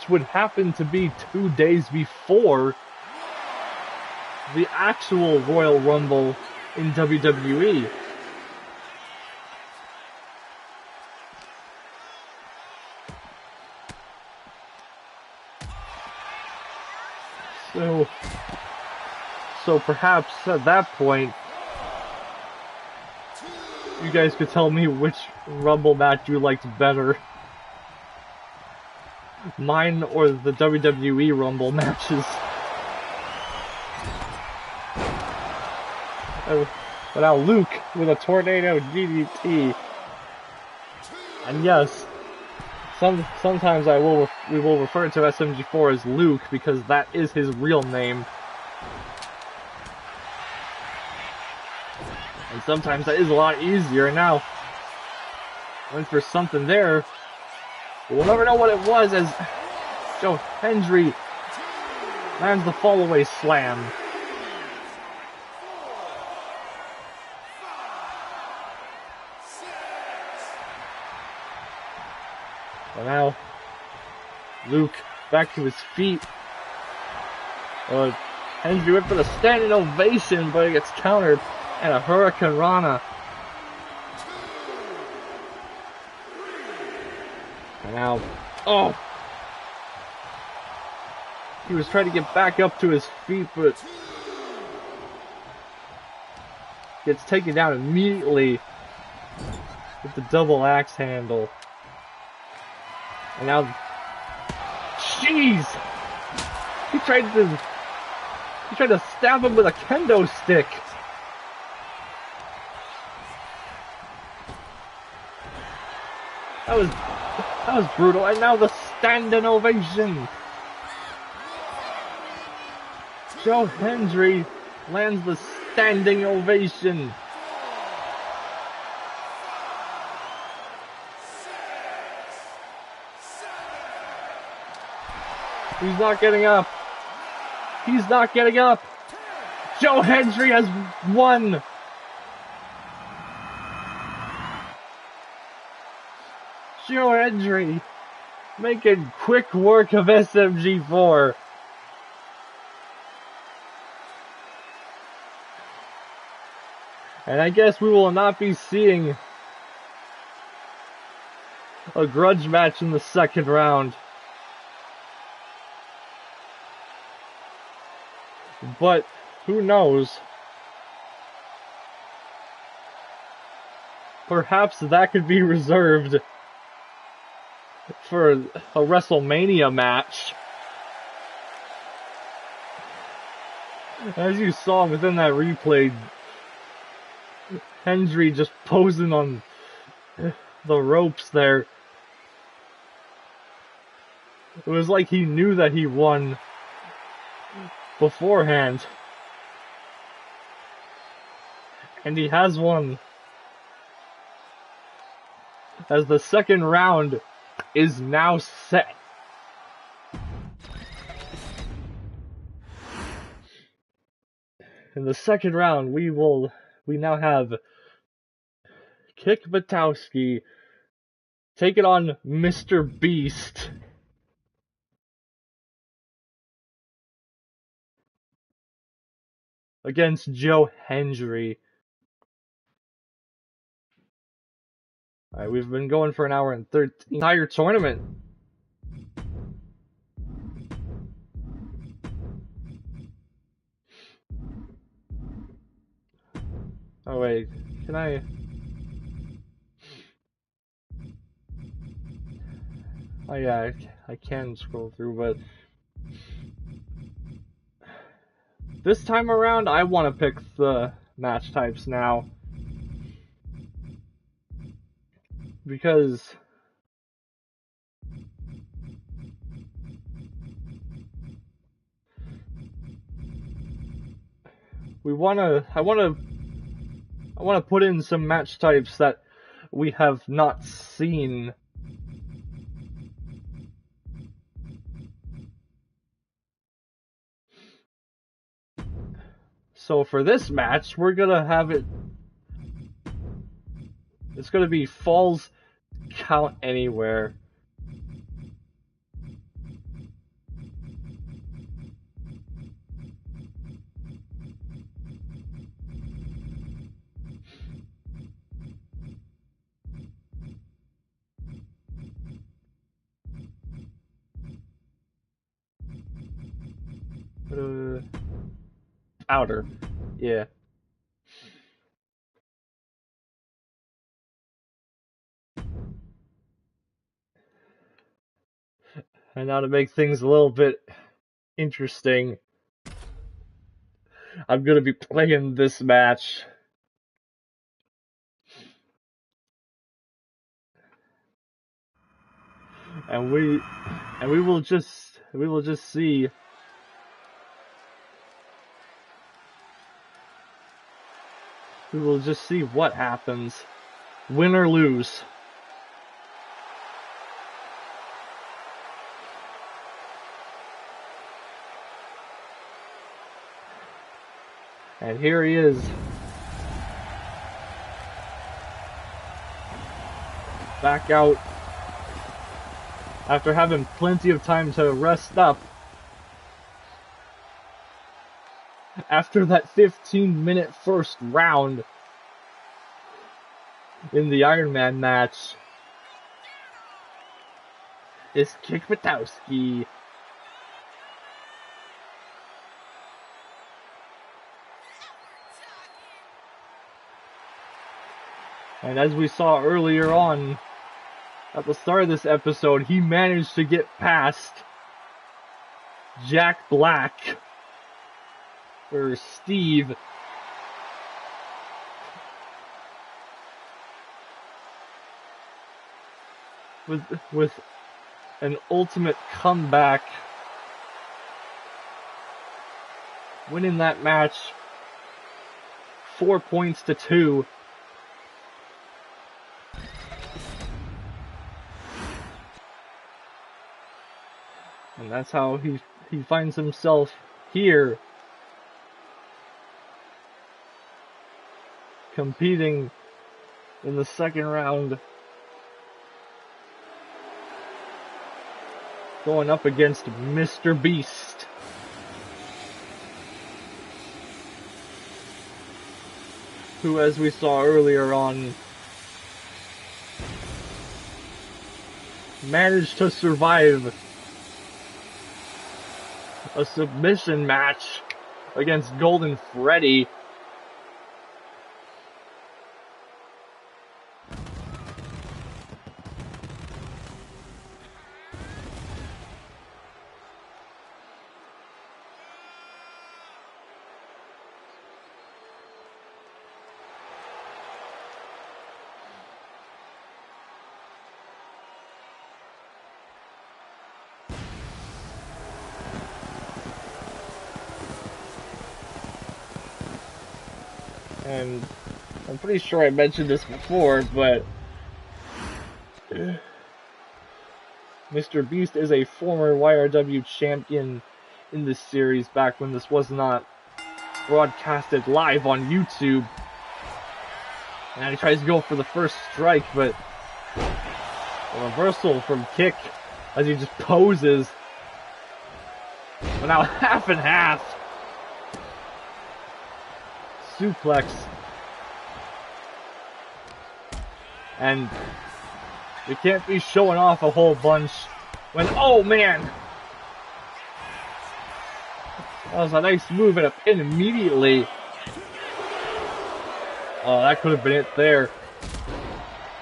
would happen to be 2 days before the actual Royal Rumble in WWE. So perhaps at that point, you guys could tell me which Rumble match you liked better. Mine or the WWE Rumble matches. But now Luke with a tornado DDT. And yes, sometimes we will refer to SMG4 as Luke because that is his real name. And sometimes that is a lot easier. And now, went for something there. We'll never know what it was as Joe Hendry lands the fallaway slam. And now, Luke back to his feet. Hendry went for the standing ovation, but it gets countered. And a Hurricane Rana. And now, oh! He was trying to get back up to his feet, but gets taken down immediately with the double axe handle. And now, jeez! He tried to stab him with a kendo stick. That was brutal, and now the standing ovation. Joe Hendry lands the standing ovation. He's not getting up. He's not getting up. Joe Hendry has won. Joe Hendry making quick work of SMG4. And I guess we will not be seeing a grudge match in the second round. But who knows? Perhaps that could be reserved for a WrestleMania match. As you saw within that replay, Hendry just posing on the ropes there. It was like he knew that he won beforehand. And he has won. As the second round is now set. In the second round, we now have Kick Batowski taking on Mr. Beast. Against Joe Hendry. Alright, we've been going for an hour and 13. Entire tournament. Oh wait, can I... Oh yeah, I can scroll through, but... This time around, I want to pick the match types now. Because I want to put in some match types that we have not seen. So for this match, we're gonna have it. It's gonna be Falls Count Anywhere. outer. Yeah. And now to make things a little bit interesting, I'm gonna be playing this match. And we will just see what happens, win or lose. And here he is. Back out after having plenty of time to rest up. After that 15-minute first round in the Iron Man match, it's Kick-Patowski. And as we saw earlier on, at the start of this episode, he managed to get past Jack Black, or Steve, with an ultimate comeback, winning that match 4 points to 2. And that's how he finds himself here, competing in the second round, going up against Mr. Beast. Who, as we saw earlier on, managed to survive a submission match against Golden Freddy. And I'm pretty sure I mentioned this before, but Mr. Beast is a former YRW champion in this series back when this was not broadcasted live on YouTube. And he tries to go for the first strike, but a reversal from Kick as he just poses. But now half and half. Suplex. And you can't be showing off a whole bunch when, oh man! That was a nice move and a pin immediately. Oh, that could have been it there.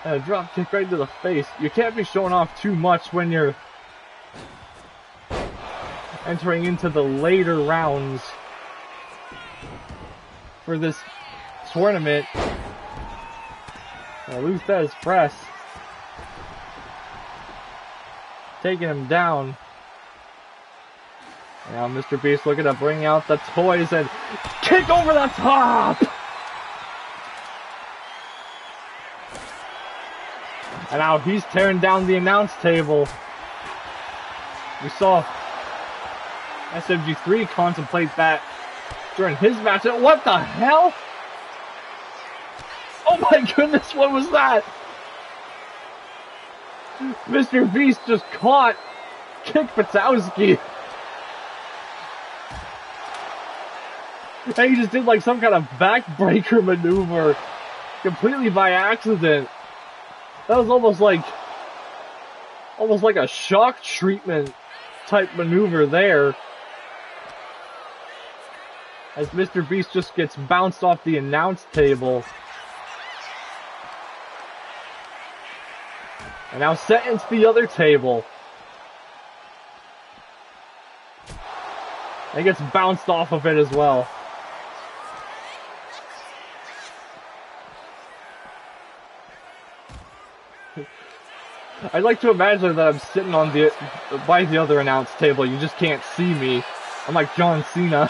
And a drop kick right to the face. You can't be showing off too much when you're entering into the later rounds for this tournament. Lou Thesz press. Taking him down. Now Mr. Beast looking to bring out the toys and kick over the top! And now he's tearing down the announce table. We saw SMG3 contemplate that during his match. What the hell? Oh my goodness, what was that? Mr. Beast just caught Kick-Patowski. And he just did like some kind of backbreaker maneuver completely by accident. That was almost like a shock treatment type maneuver there. As Mr. Beast just gets bounced off the announce table. And now set into the other table. And gets bounced off of it as well. I'd like to imagine that I'm sitting on by the other announce table. You just can't see me. I'm like John Cena.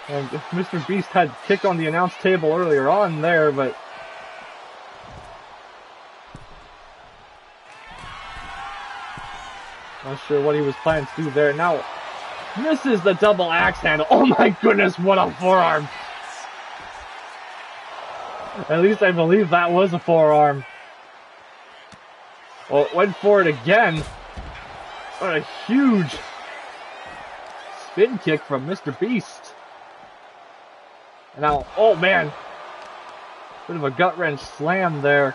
And Mr. Beast had kicked on the announce table earlier on there, but not sure what he was planning to do there. Now, misses the double axe handle. Oh my goodness, what a forearm! At least I believe that was a forearm. Well, it went for it again. What a huge spin kick from Mr. Beast. And now, oh man, bit of a gut-wrench slam there.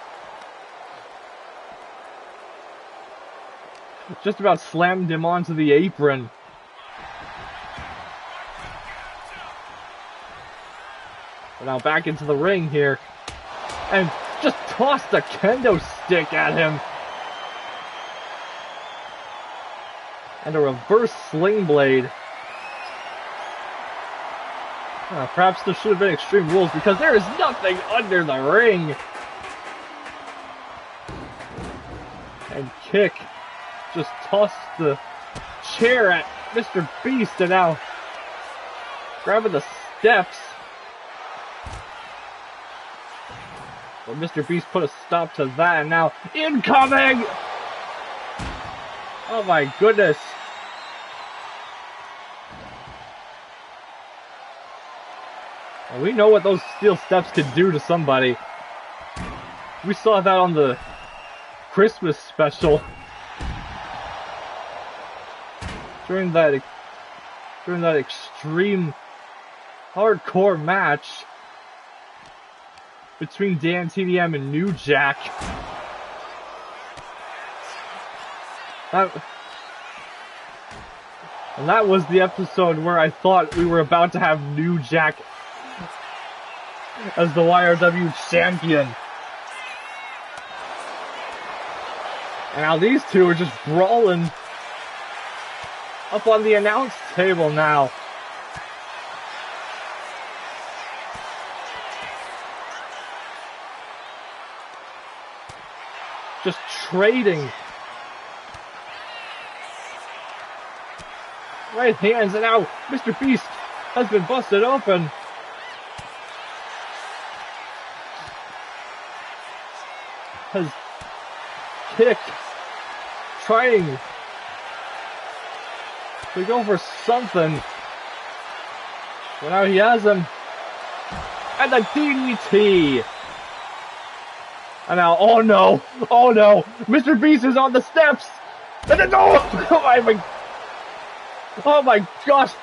Just about slammed him onto the apron. But now back into the ring here. And just tossed a kendo stick at him. And a reverse sling blade. Perhaps there should have been Extreme Rules because there is nothing under the ring. And kick. Just tossed the chair at Mr. Beast and now grabbing the steps. But Mr. Beast put a stop to that and now incoming! Oh my goodness. And we know what those steel steps could do to somebody. We saw that on the Christmas special. During that extreme hardcore match between Dan TDM and New Jack. And that was the episode where I thought we were about to have New Jack as the YRW champion. And now these two are just brawling up on the announce table now. Just trading. Right hands, and now Mr. Beast has been busted open. Has kicked. Trying to go for something. But now he has him. And the DDT. And now, oh no, Mr. Beast is on the steps. And then, oh my gosh.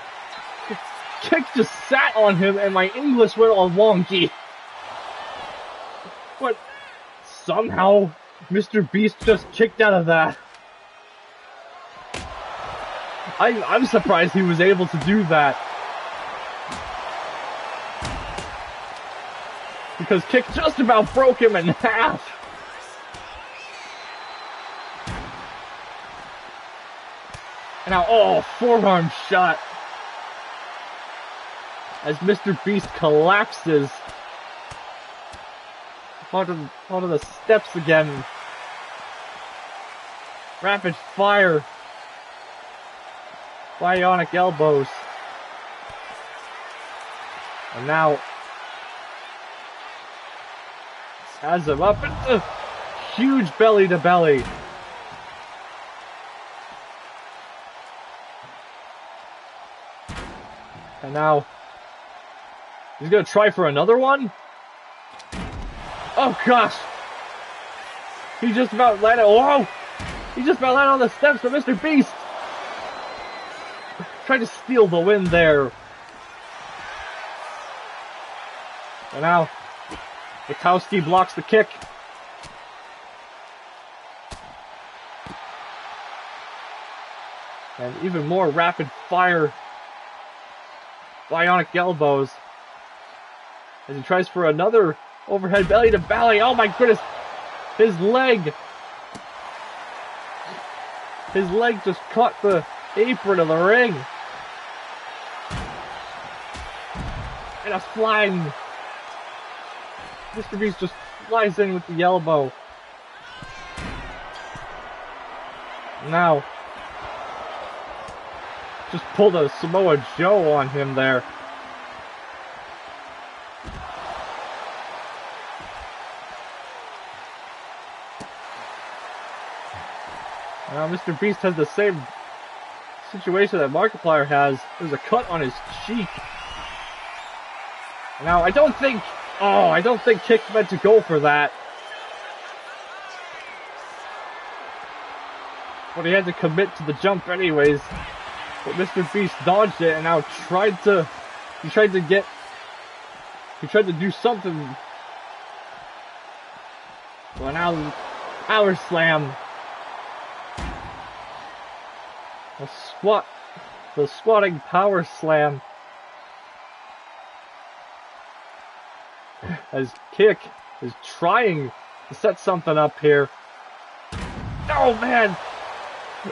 Kick just sat on him and my English went all wonky. But somehow, Mr. Beast just kicked out of that. I'm surprised he was able to do that. Because kick just about broke him in half. And now, oh, forearm shot. As Mr. Beast collapses onto the steps again. Rapid fire. Bionic elbows. And now has him up into huge belly to belly. And now he's gonna try for another one. Oh gosh. He just about landed. Oh! He just about landed on the steps of Mr. Beast. Tried to steal the win there. And now Witowski blocks the kick. And even more rapid fire bionic elbows as he tries for another overhead belly to belly. Oh my goodness, his leg just caught the apron of the ring. And a flying, Mr. Beast just flies in with the elbow. Now, just pulled a Samoa Joe on him there. Now Mr. Beast has the same situation that Markiplier has. There's a cut on his cheek. Now I don't think Kick meant to go for that. But he had to commit to the jump anyways. But Mr. Beast dodged it and now tried to do something. Well, now power slam. The squatting power slam. As Kick is trying to set something up here. Oh man!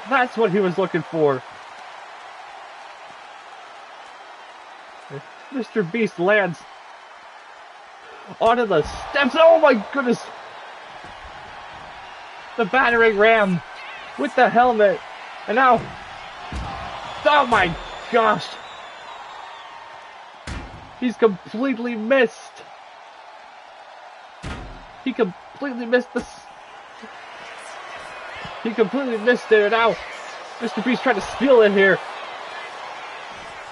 That's what he was looking for. Mr. Beast lands onto the steps. Oh my goodness! The battering ram with the helmet. And now, oh my gosh! He's completely missed. He completely missed this. He completely missed it, and now Mr. Beast trying to steal it here.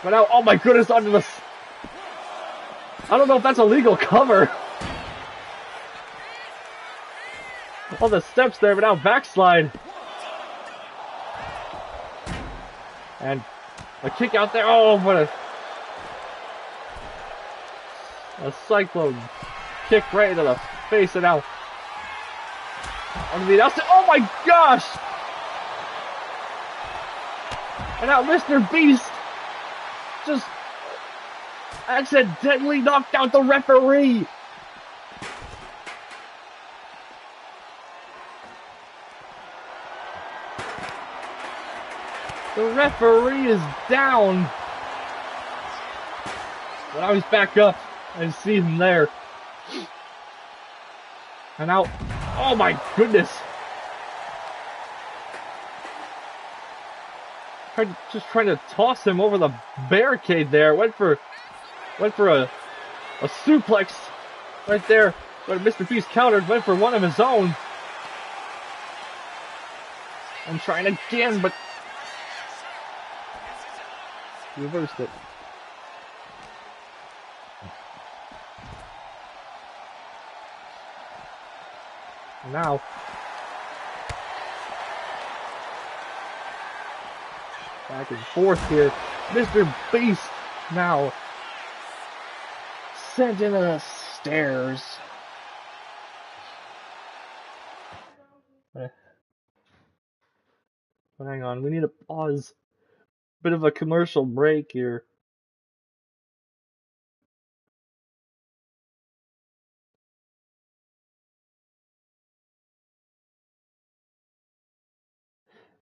But now, oh my goodness, onto the. I don't know if that's a legal cover. On the steps there, but now backslide. And a kick out there. Oh, what a cyclone kick right into the face, and now onto the outside. Oh my gosh! And now Mr. Beast just accidentally knocked out the referee. The referee is down. But now he's back up. I see him there. And now, oh my goodness. Just trying to toss him over the barricade there. Went for a suplex right there. But Mr. Beast countered, went for one of his own. And trying again, but reversed it. Now, back and forth here. Mr. Beast now sent into the stairs. But hang on, we need to pause. Bit of a commercial break here.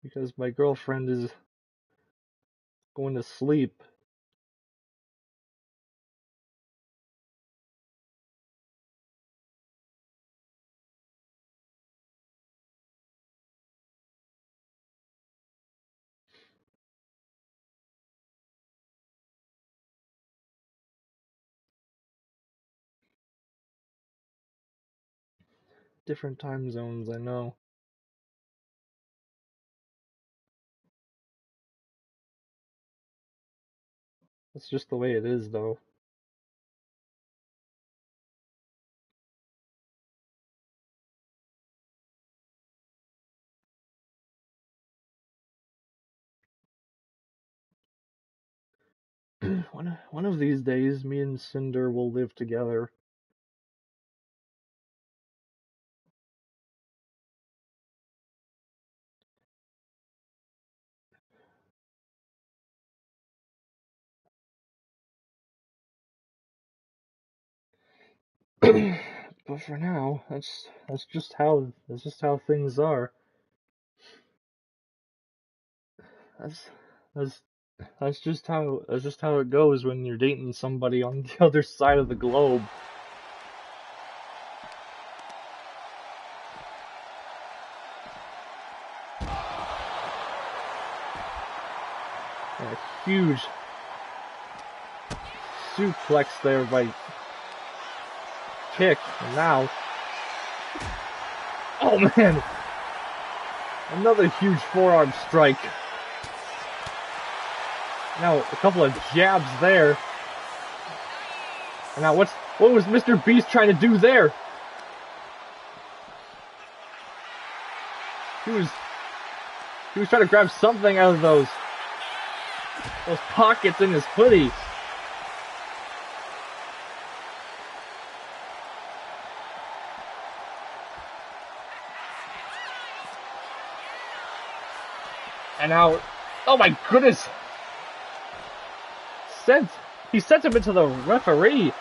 Because my girlfriend is going to sleep. Different time zones, I know. That's just the way it is, though. One of these days, me and Cinder will live together. But for now, that's just how things are. That's that's that's just how it goes when you're dating somebody on the other side of the globe. A huge suplex there by Kick, and now, oh man, another huge forearm strike. Now a couple of jabs there. And now what was Mr. Beast trying to do there? He was trying to grab something out of those pockets in his hoodie. And now, oh my goodness! He sent him into the referee.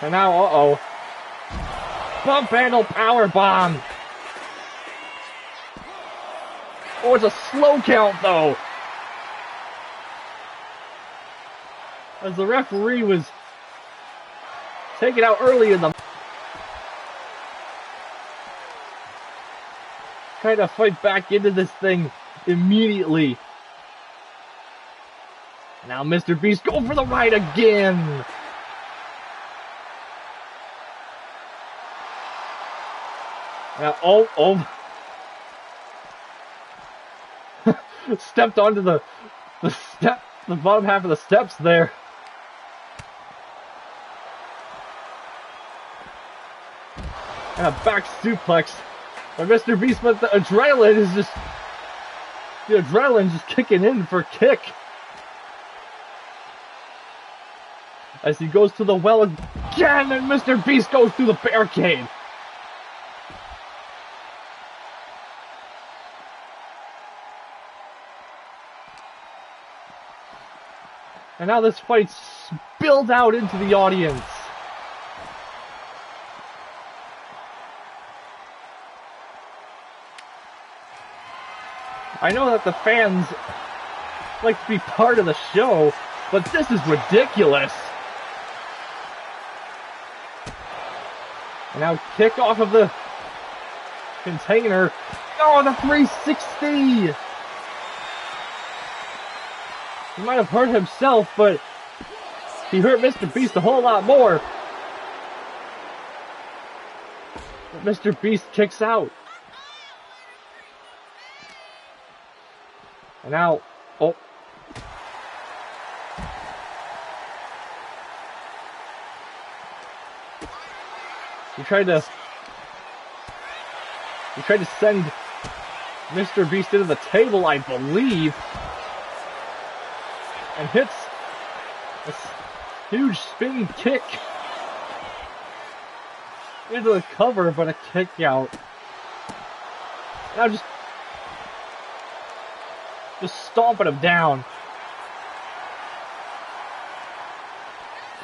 And now, uh-oh. Bump handle power bomb. Oh, it's a slow count though. As the referee was taken out early in the trying to fight back into this thing immediately. Now Mr. Beast going for the right again. Now, oh. Stepped onto the bottom half of the steps there. And a back suplex. But Mr. Beast, but the adrenaline is just kicking in for Kick. As he goes to the well again, and Mr. Beast goes through the barricade. And now this fight spilled out into the audience. I know that the fans like to be part of the show, but this is ridiculous. And now Kick off of the container. Oh, the 360! He might have hurt himself, but he hurt Mr. Beast a whole lot more. But Mr. Beast kicks out. And now, oh. He tried to send Mr. Beast into the table, I believe. And hits a huge spinning kick into the cover, but a kick out. Now just stomping him down.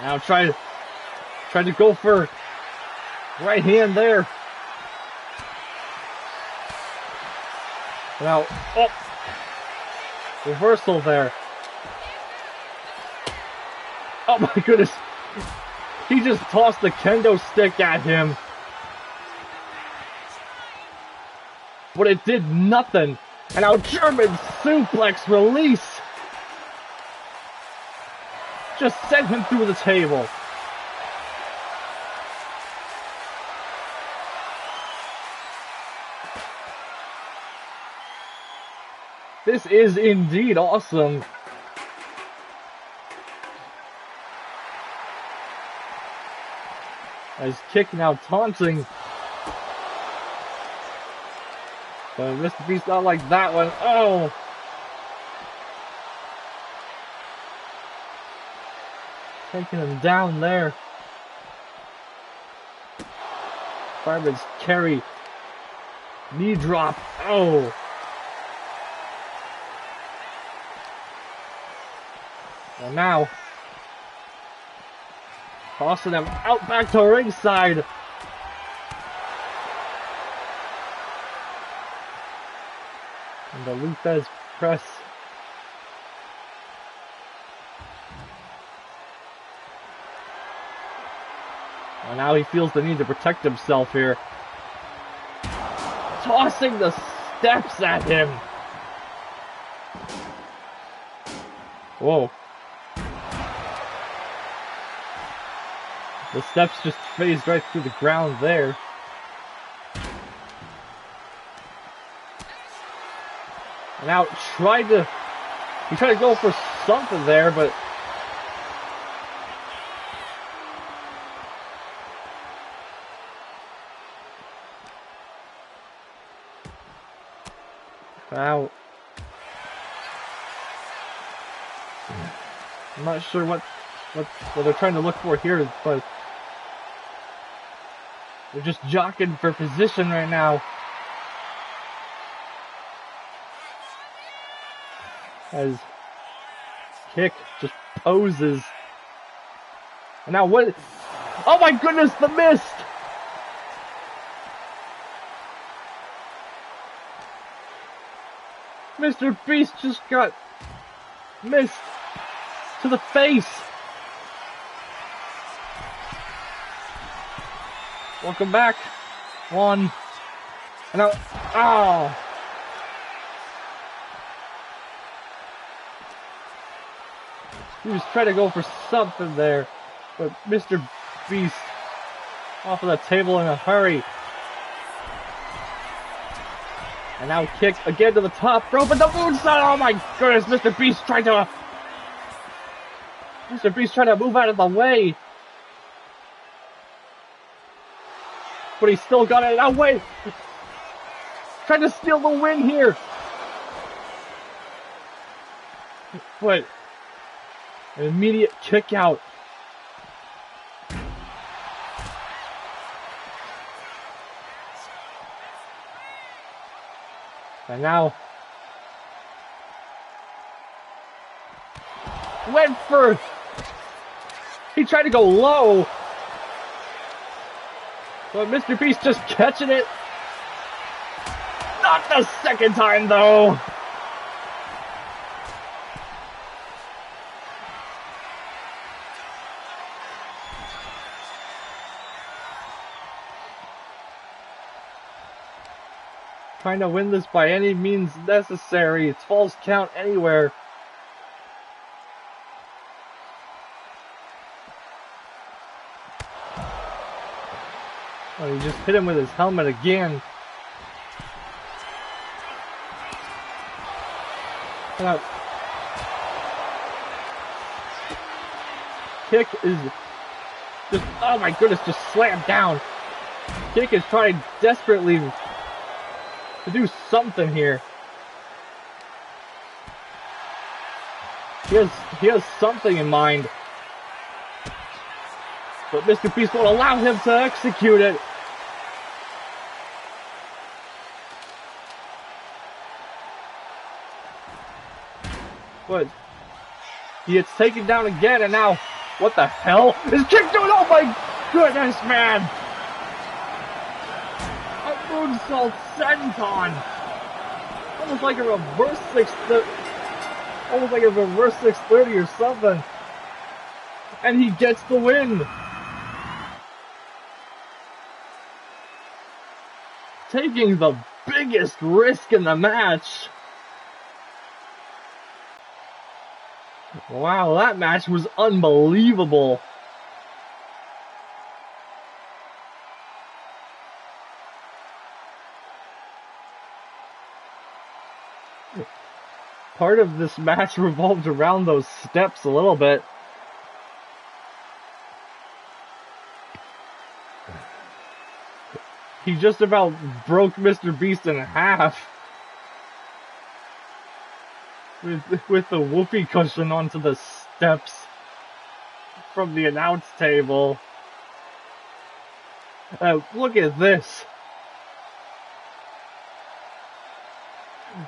Now tried to go for right hand there. Now, oh, reversal there. Oh my goodness. He just tossed the kendo stick at him. But it did nothing. And now German suplex release. Just sent him through the table. This is indeed awesome. As Kick now taunting. But Mr. Beast not like that one. Oh! Taking him down there. Fireman's carry. Knee drop. Oh! And now, tossing him out back to ringside. And the Luthez press. And now he feels the need to protect himself here. Tossing the steps at him. Whoa. The steps just phased right through the ground there. And now he tried to go for something there, but now I'm not sure what they're trying to look for here, but they're just jockeying for position right now. As Kick just poses. And now what? Oh my goodness, the mist! Mr. Beast just got missed to the face. Welcome back. One. And now, oh. He was trying to go for something there, but Mr. Beast off of the table in a hurry. And now Kick again to the top rope, and the moonsault! Oh my goodness, Mr. Beast trying to move out of the way. But he still got it. Now wait! Trying to steal the win here. But an immediate kick out. And now went for, he tried to go low, but Mr. Beast just catching it. Not the second time though. Trying to win this by any means necessary. It's false count anywhere. Oh, he just hit him with his helmet again. Kick is just, oh my goodness, just slammed down. Kick is trying desperately to do something here. He has something in mind. But Mr. Beast won't allow him to execute it. But he gets taken down again, and now, what the hell is Kick doing? Oh my goodness, man! A moonsault senton! Almost like a reverse 630, almost like a reverse 630 or something. And he gets the win! Taking the biggest risk in the match. Wow, that match was unbelievable. Part of this match revolved around those steps a little bit. He just about broke Mr. Beast in half with the whoopee cushion onto the steps from the announce table. Look at this.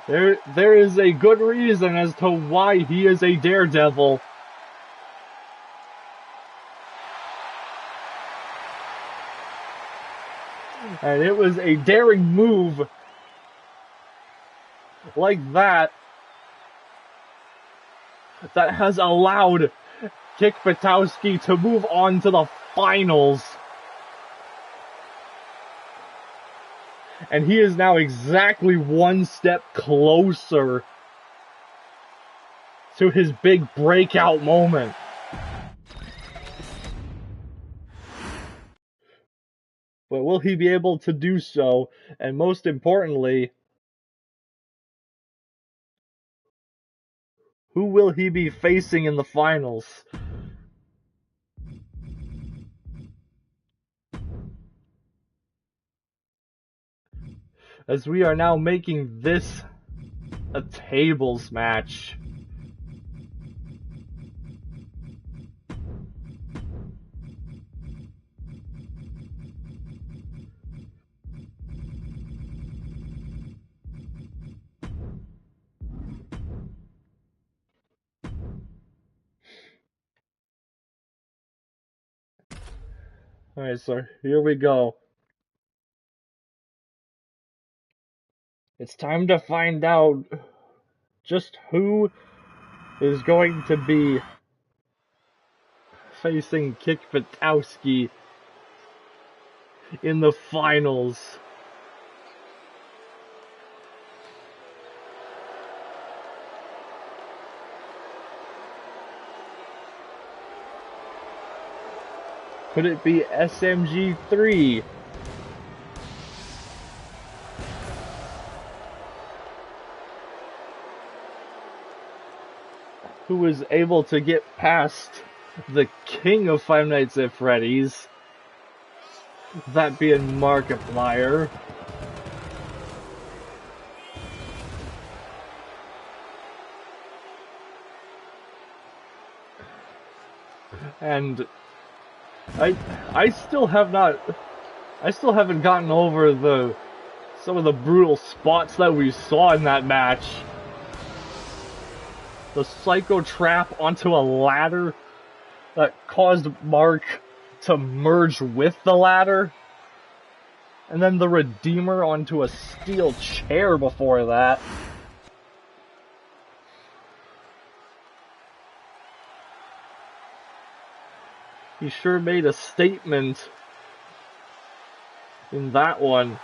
There is a good reason as to why he is a daredevil. And it was a daring move like that that has allowed Kick-Buttowski to move on to the finals. And he is now exactly one step closer to his big breakout moment. But will he be able to do so? And most importantly, who will he be facing in the finals? As we are now making this a tables match. Alright, so here we go. It's time to find out just who is going to be facing Kick-Buttowski in the finals. Could it be SMG3? Who was able to get past the king of Five Nights at Freddy's, that being Markiplier. And I still haven't gotten over some of the brutal spots that we saw in that match. The psycho trap onto a ladder that caused Mark to merge with the ladder. And then the Redeemer onto a steel chair before that. He sure made a statement in that one.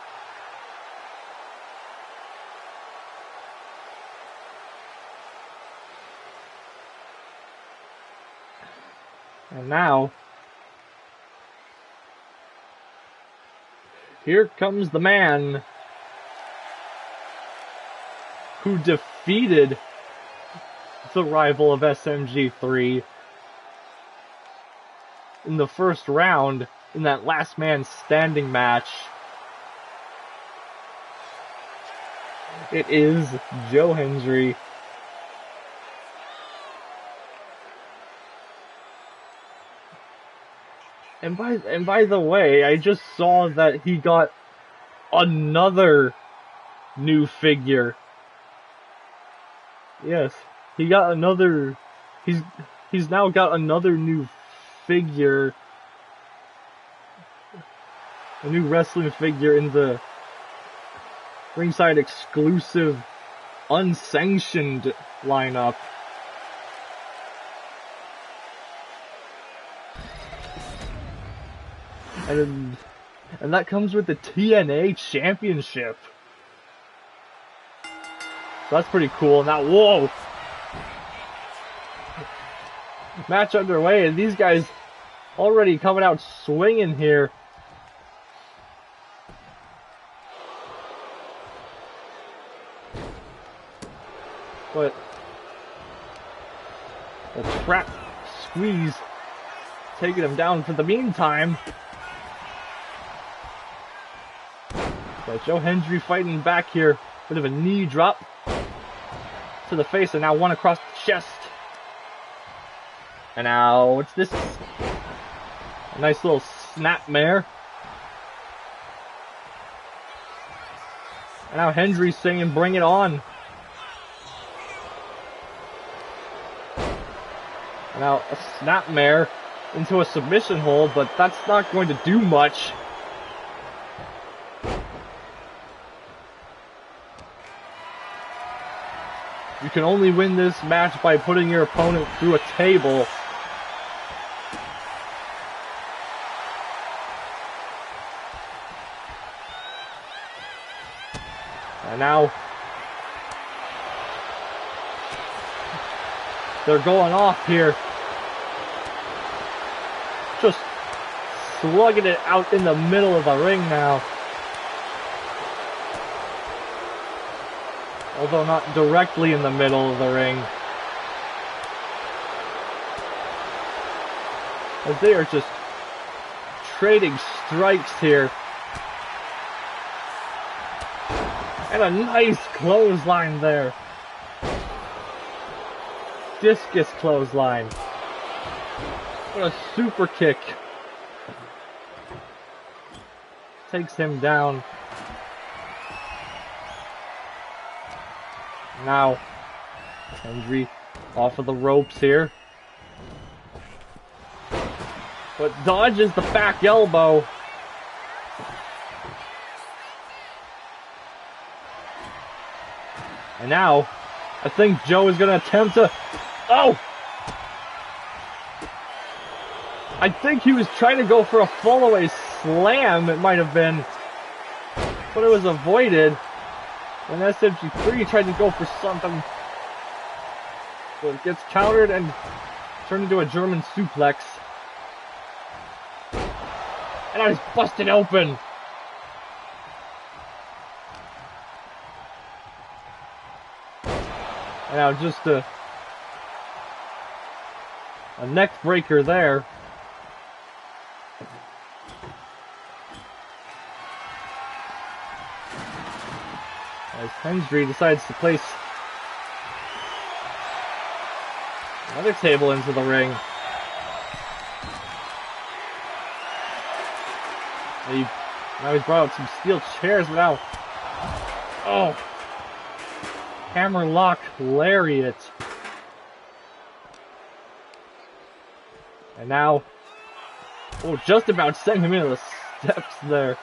And now, here comes the man who defeated the rival of SMG3 in the first round in that last man standing match. It is Joe Hendry. And by the way, I just saw that he got another new figure. Yes, he got another. He's now got another new figure, a new wrestling figure in the ringside exclusive, unsanctioned lineup. And that comes with the TNA Championship. So that's pretty cool. Now, whoa! Match underway, and these guys already coming out swinging here. But the trap squeeze taking him down for the meantime. But Joe Hendry fighting back here. Bit of a knee drop to the face, and now one across the chest. And now, what's this? A nice little snapmare. And now Hendry's singing "Bring It On." And now a snapmare into a submission hold, but that's not going to do much. You can only win this match by putting your opponent through a table. And now they're going off here. Just slugging it out in the middle of the ring now. Although not directly in the middle of the ring. As they are just trading strikes here. And a nice clothesline there. Discus clothesline. What a super kick. Takes him down. Now, Hendry off of the ropes here. But dodges the back elbow. And now, I think Joe is going to attempt to... Oh! I think he was trying to go for a fall-away slam, it might have been. But it was avoided. And SMG3 tried to go for something. But it gets countered and turned into a German suplex. And now he's busted open. And now just a neck breaker there. As Hendry decides to place another table into the ring. Now he's brought out some steel chairs, but now... Oh! Hammerlock lariat. And now... Oh, just about sent him into the steps there.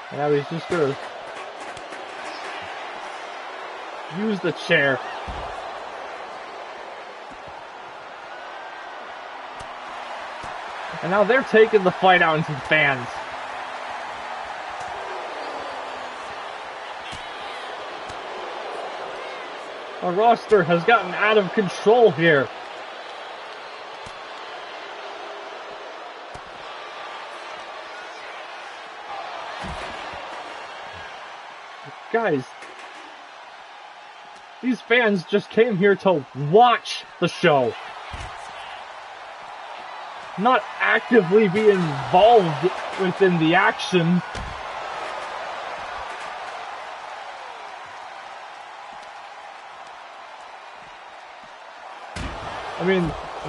And now he's just gonna use the chair. And now they're taking the fight out into the fans. Our roster has gotten out of control here. Guys, these fans just came here to watch the show. Not actively be involved within the action. I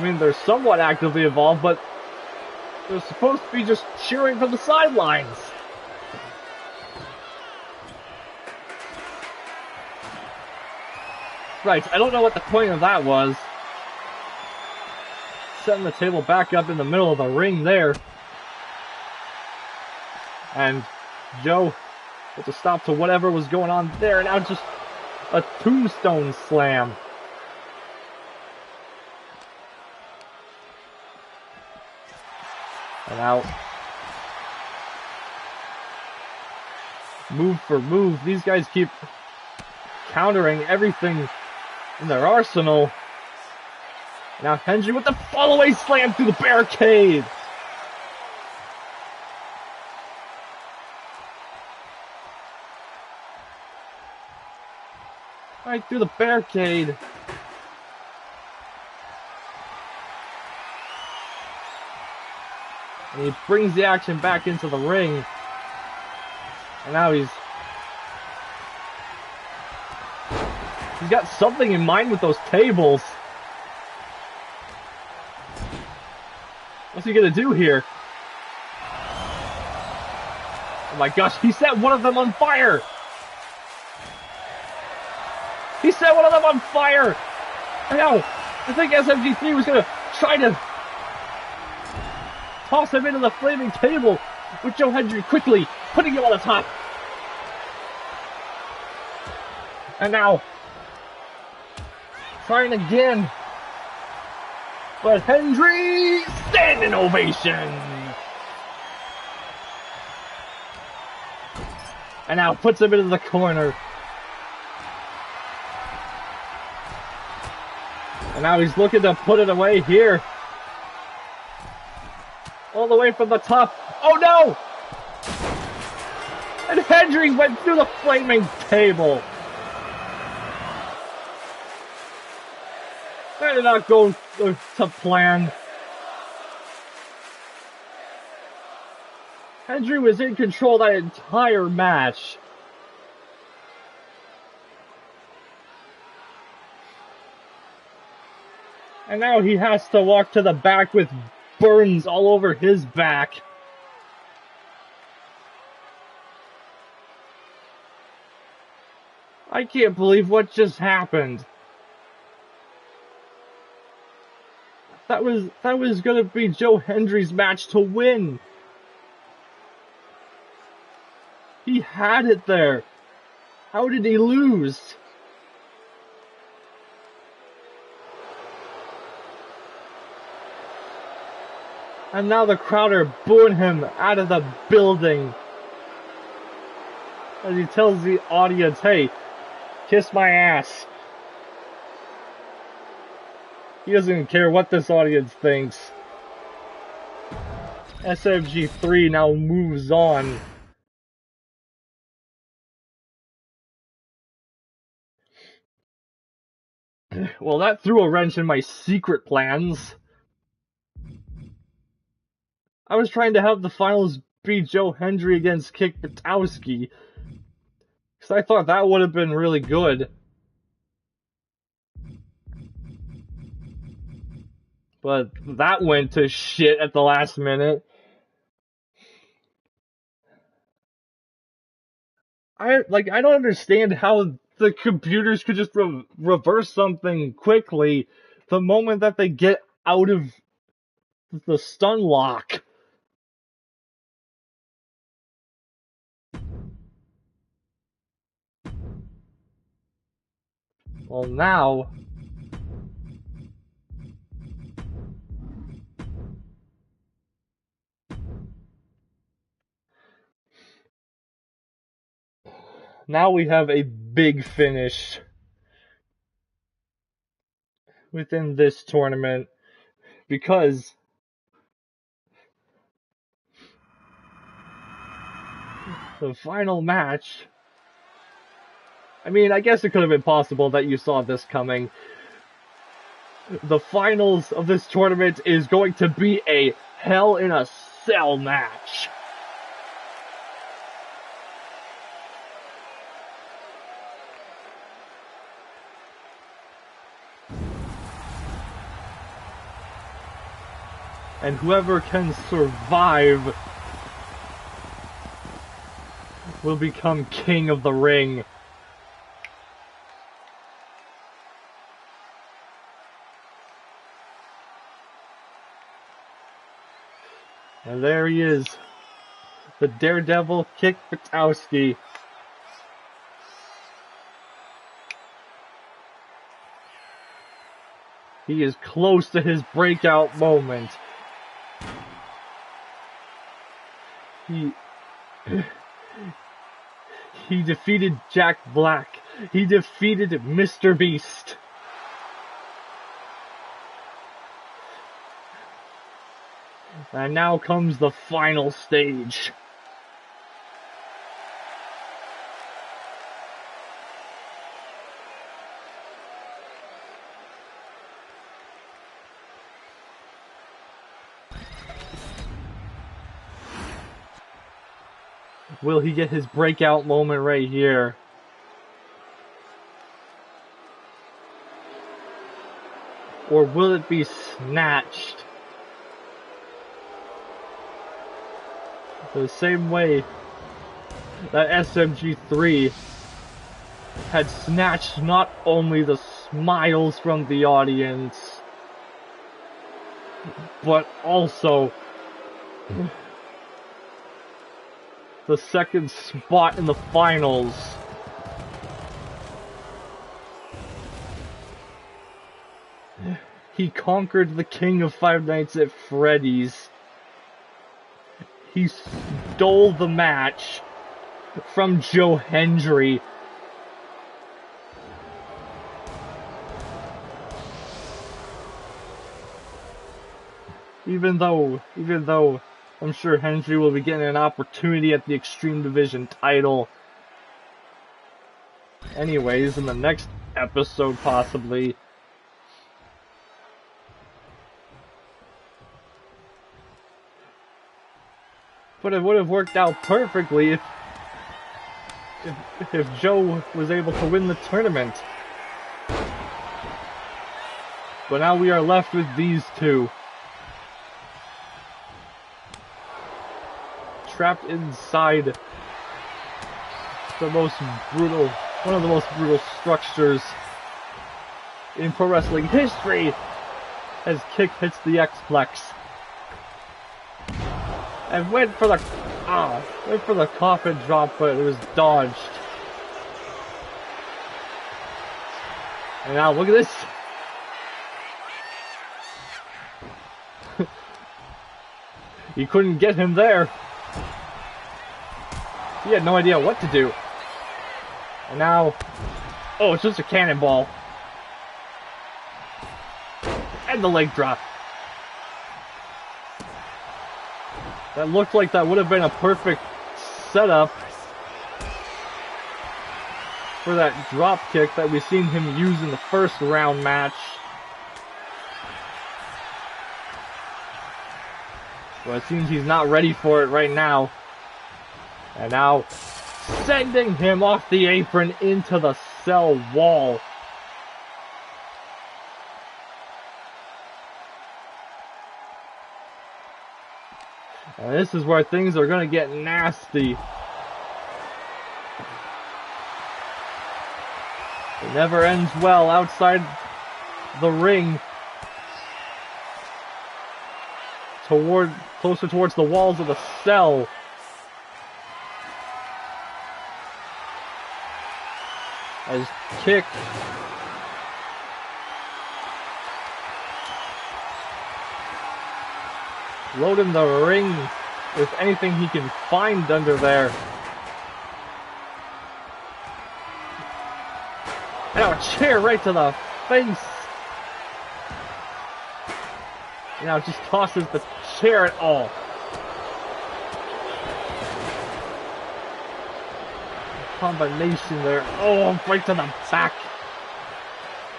mean, they're somewhat actively involved, but they're supposed to be just cheering from the sidelines. Right, I don't know what the point of that was. Setting the table back up in the middle of the ring there. And Joe put a stop to whatever was going on there. Now just a tombstone slam. And out. Move for move. These guys keep countering everything in their arsenal. Now Hendry with the fall-away slam through the barricade. Right through the barricade. And he brings the action back into the ring. And now he's got something in mind with those tables. What's he gonna do here? Oh my gosh, he set one of them on fire! He set one of them on fire! I know! I think SMG3 was gonna try to toss him into the flaming table with Joe Hendry quickly putting him on the top. And now, trying again. But Hendry, standing ovation. And now puts him into the corner. And now he's looking to put it away here. All the way from the top. Oh no! And Hendry went through the flaming table. That did not go to plan. Hendry was in control that entire match. And now he has to walk to the back with burns all over his back. I can't believe what just happened. That was gonna be Joe Hendry's match to win. He had it there. How did he lose? And now the crowd are booing him out of the building. As he tells the audience, hey, kiss my ass. He doesn't care what this audience thinks. SMG3 now moves on. Well, that threw a wrench in my secret plans. I was trying to have the finals be Joe Hendry against Kick Buttowski, because I thought that would have been really good. But that went to shit at the last minute. I don't understand how the computers could just reverse something quickly the moment that they get out of the stun lock. Well, now we have a big finish within this tournament, because the final match, I mean, I guess it could have been possible that you saw this coming. The finals of this tournament is going to be a Hell in a Cell match. And whoever can survive will become king of the ring. And there he is, the Daredevil Kick Buttowski. He is close to his breakout moment. He defeated Jack Black. He defeated Mr. Beast. And now comes the final stage. Will he get his breakout moment right here? Or will it be snatched? The same way that SMG3 had snatched not only the smiles from the audience, but also the second spot in the finals. He conquered the King of Five Nights at Freddy's. He stole the match from Joe Hendry. Even though I'm sure Hendry will be getting an opportunity at the Extreme Division title. Anyways, in the next episode possibly. But it would have worked out perfectly if Joe was able to win the tournament. But now we are left with these two. Trapped inside one of the most brutal structures in pro wrestling history, as Kick hits the X-Plex. And went for the coffin drop, but it was dodged. And now look at this. He couldn't get him there. He had no idea what to do. And now, oh, it's just a cannonball. And the leg drop. That looked like that would have been a perfect setup for that drop kick that we've seen him use in the first round match. But it seems he's not ready for it right now. And now, sending him off the apron into the cell wall. And this is where things are going to get nasty. It never ends well outside the ring. Closer towards the walls of the cell. As Kick loading the ring with anything he can find under there. Now a chair right to the face. Now just tosses the chair at all. Combination there. Oh, right to the back.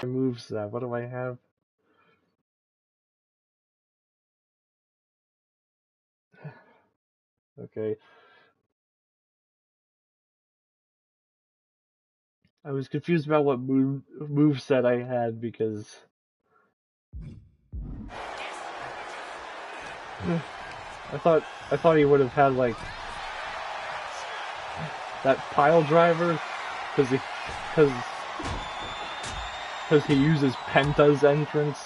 Moves that. What do I have? Okay. I was confused about what moveset I had because I thought he would have had like that pile driver because he uses Penta's entrance.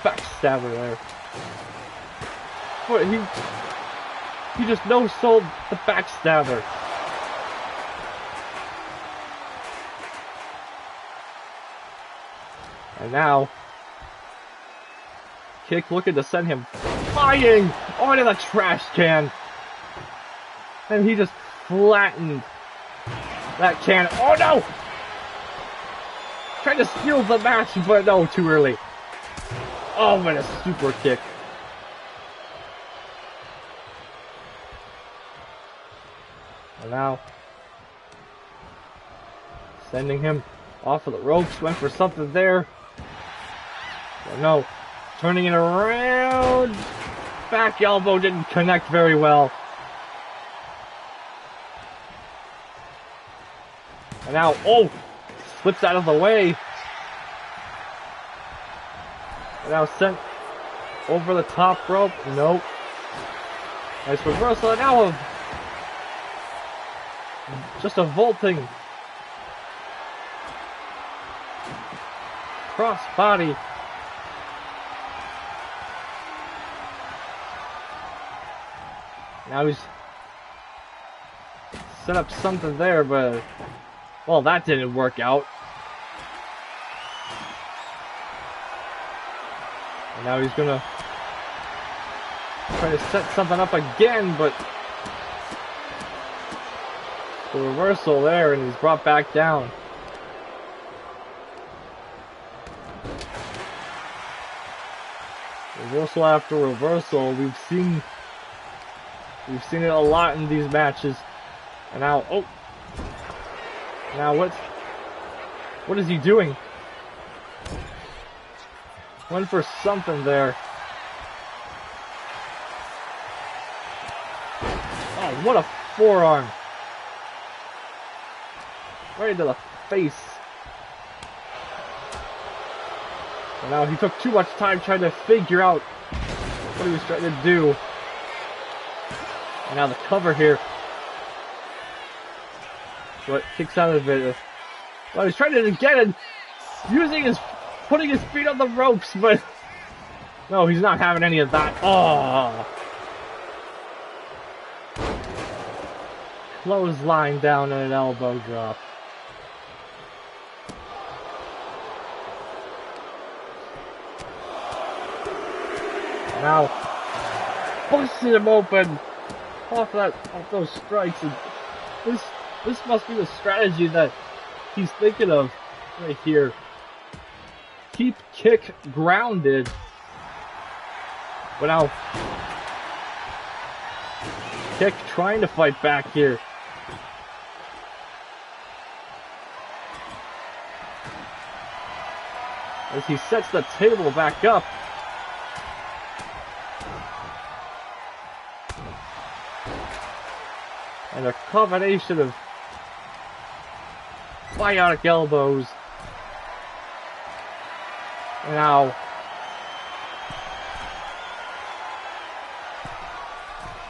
Backstabber there. What, he just no-sold the backstabber. And now, Kick looking to send him flying onto the trash can. And he just flattened that can. Oh no! Trying to steal the match, but no, too early. Oh, and a super kick. And now, sending him off of the ropes, went for something there. But no, turning it around. Back elbow didn't connect very well. And now, oh, slips out of the way. And now sent over the top rope. Nope. Nice reversal. And now just a vaulting cross body. Now he's set up something there, but well, that didn't work out. And now he's gonna try to set something up again, but the reversal there, and he's brought back down. Reversal after reversal. We've seen it a lot in these matches. And now, oh, now what is he doing? Went for something there. Oh, what a forearm! Right into the face. And now he took too much time trying to figure out what he was trying to do. And now the cover here. What kicks out of it. Well, he's trying to get it, putting his feet on the ropes, but no, he's not having any of that. Oh, clothesline down and an elbow drop. Now busting him open off those strikes, and this must be the strategy that he's thinking of right here. Keep kick grounded, but now kick trying to fight back here. As he sets the table back up. And a combination of biotic elbows. Now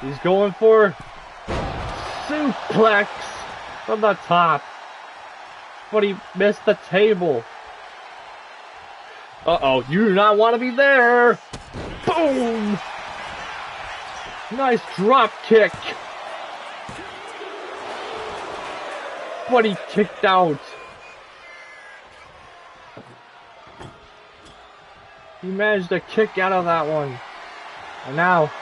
he's going for suplex from the top, but he missed the table. Uh-oh, you do not want to be there. Boom! Nice drop kick. But he kicked out. He managed to kick out of that one. And now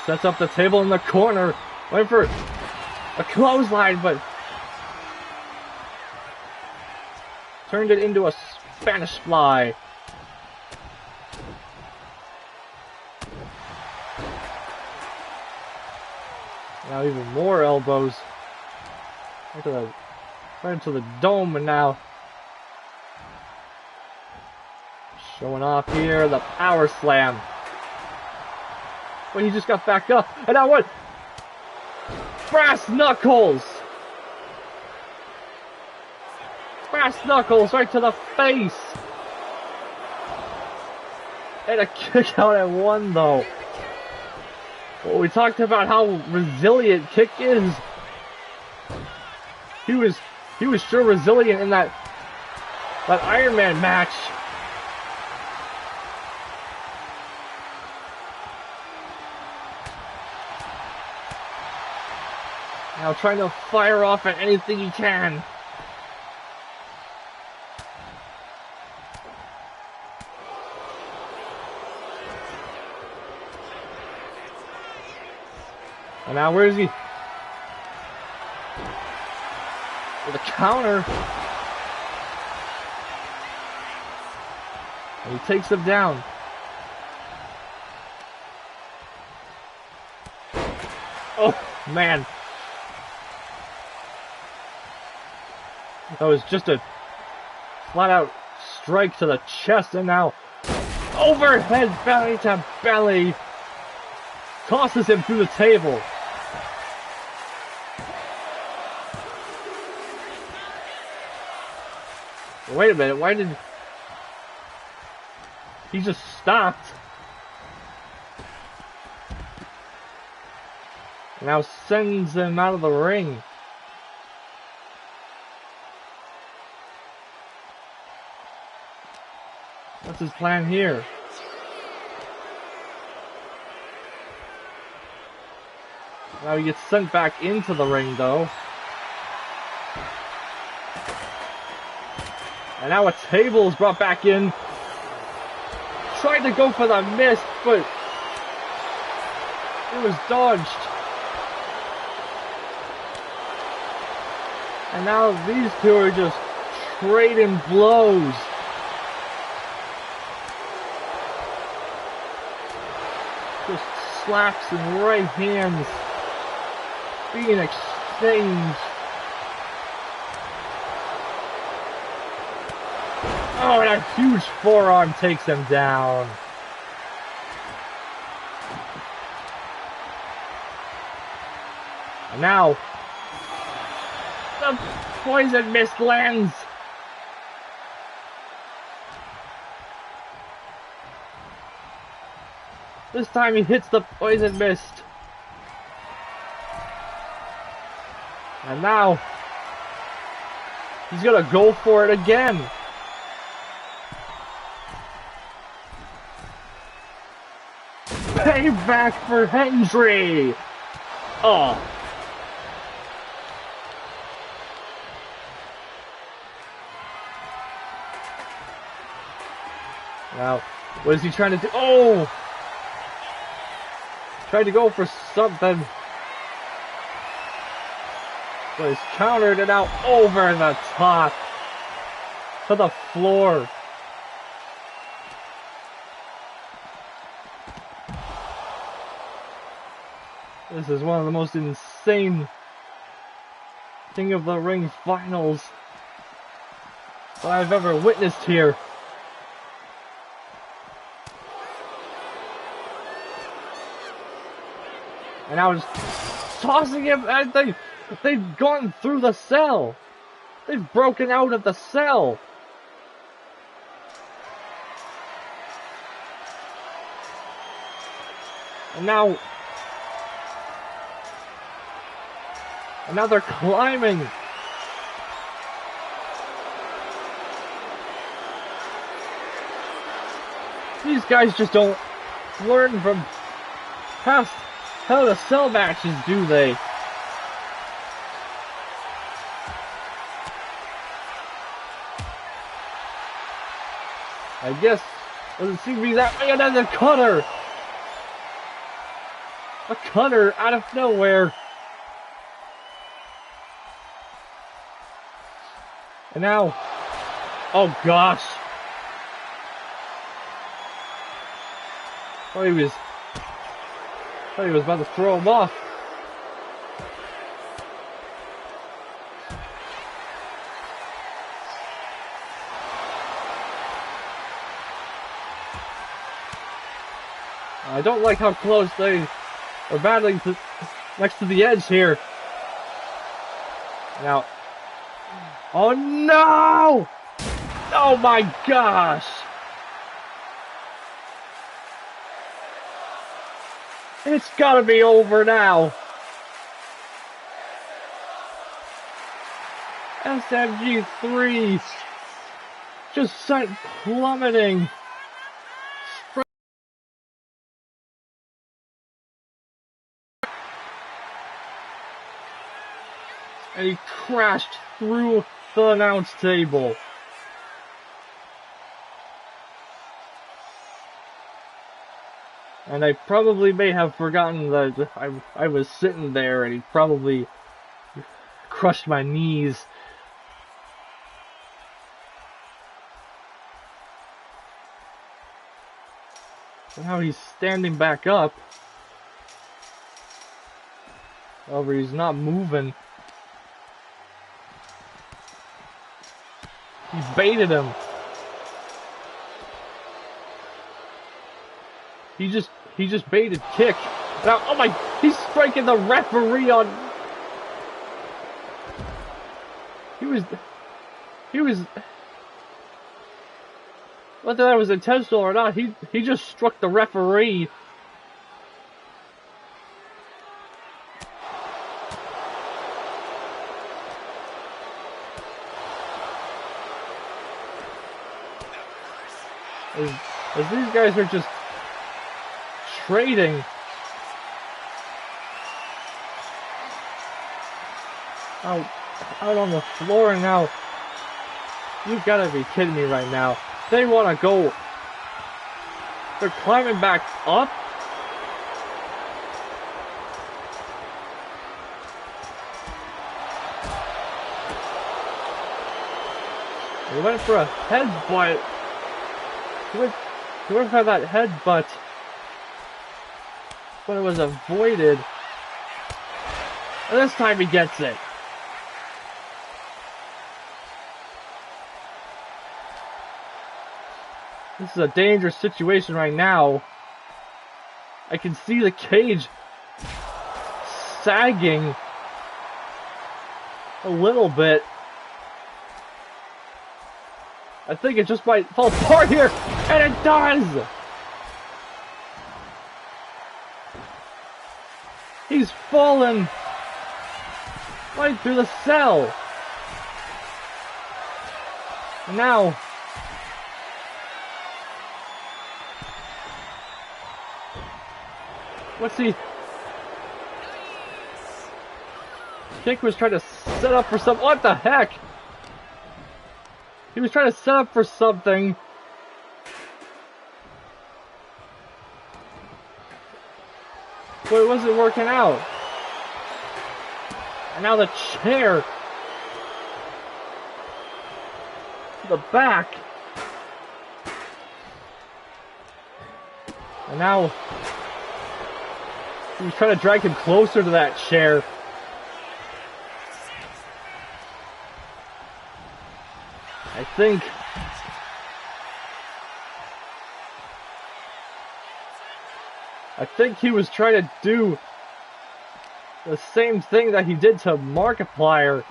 sets up the table in the corner. Waiting for a clothesline, but turned it into a Spanish fly. Now even more elbows. Right into the dome, and now showing off here the power slam. But he just got back up, and now what? Brass knuckles! Brass knuckles right to the face! And a kick out at one, though. Well, we talked about how resilient kick is. He was sure resilient in that Iron Man match. Now trying to fire off at anything he can. And now where is he? With a counter. And he takes him down. Oh, man. That was just a flat-out strike to the chest, and now overhead belly to belly. Tosses him through the table. Wait a minute, why did he just stopped? Now sends him out of the ring. What's his plan here? Now he gets sent back into the ring, though. And now a table is brought back in. Tried to go for the miss, but it was dodged. And now these two are just trading blows. Just slaps and right hands being exchanged. Oh, and a huge forearm takes him down. And now, the poison mist lands. This time he hits the poison mist. And now, he's gonna go for it again. Payback for Hendry! Oh. Now, what is he trying to do? Oh! Tried to go for something. But he's countered it out over the top. To the floor. This is one of the most insane King of the Ring finals that I've ever witnessed here. And I was tossing him, and they've gone through the cell. They've broken out of the cell. And now they're climbing. These guys just don't learn from past Hell in a Cell matches, do they? I guess doesn't seem to be that way. Another cutter. A cutter out of nowhere. And now, oh gosh. Thought he was about to throw him off. I don't like how close they are battling next to the edge here. Now, oh no! Oh my gosh! It's gotta be over now. SMG3 just sent plummeting. And he crashed through the announce table. And I probably may have forgotten that I was sitting there, and he probably crushed my knees. And now he's standing back up. However, he's not moving. He baited him. He just baited kick. Now, oh my, he's striking the referee on. He was. Whether that was intentional or not, he just struck the referee. As these guys are just trading. out on the floor now. You gotta be kidding me right now. They wanna go. They're climbing back up. He went for a headbutt. He went for that headbutt, but it was avoided. And this time he gets it. This is a dangerous situation right now. I can see the cage sagging a little bit. I think it just might fall apart here, and it does! He's fallen right through the cell. And now, what's he? Kick was trying to set up for some. What the heck? He was trying to set up for something. But it wasn't working out. And now the chair to the back. And now he's trying to drag him closer to that chair. I think he was trying to do the same thing that he did to Markiplier.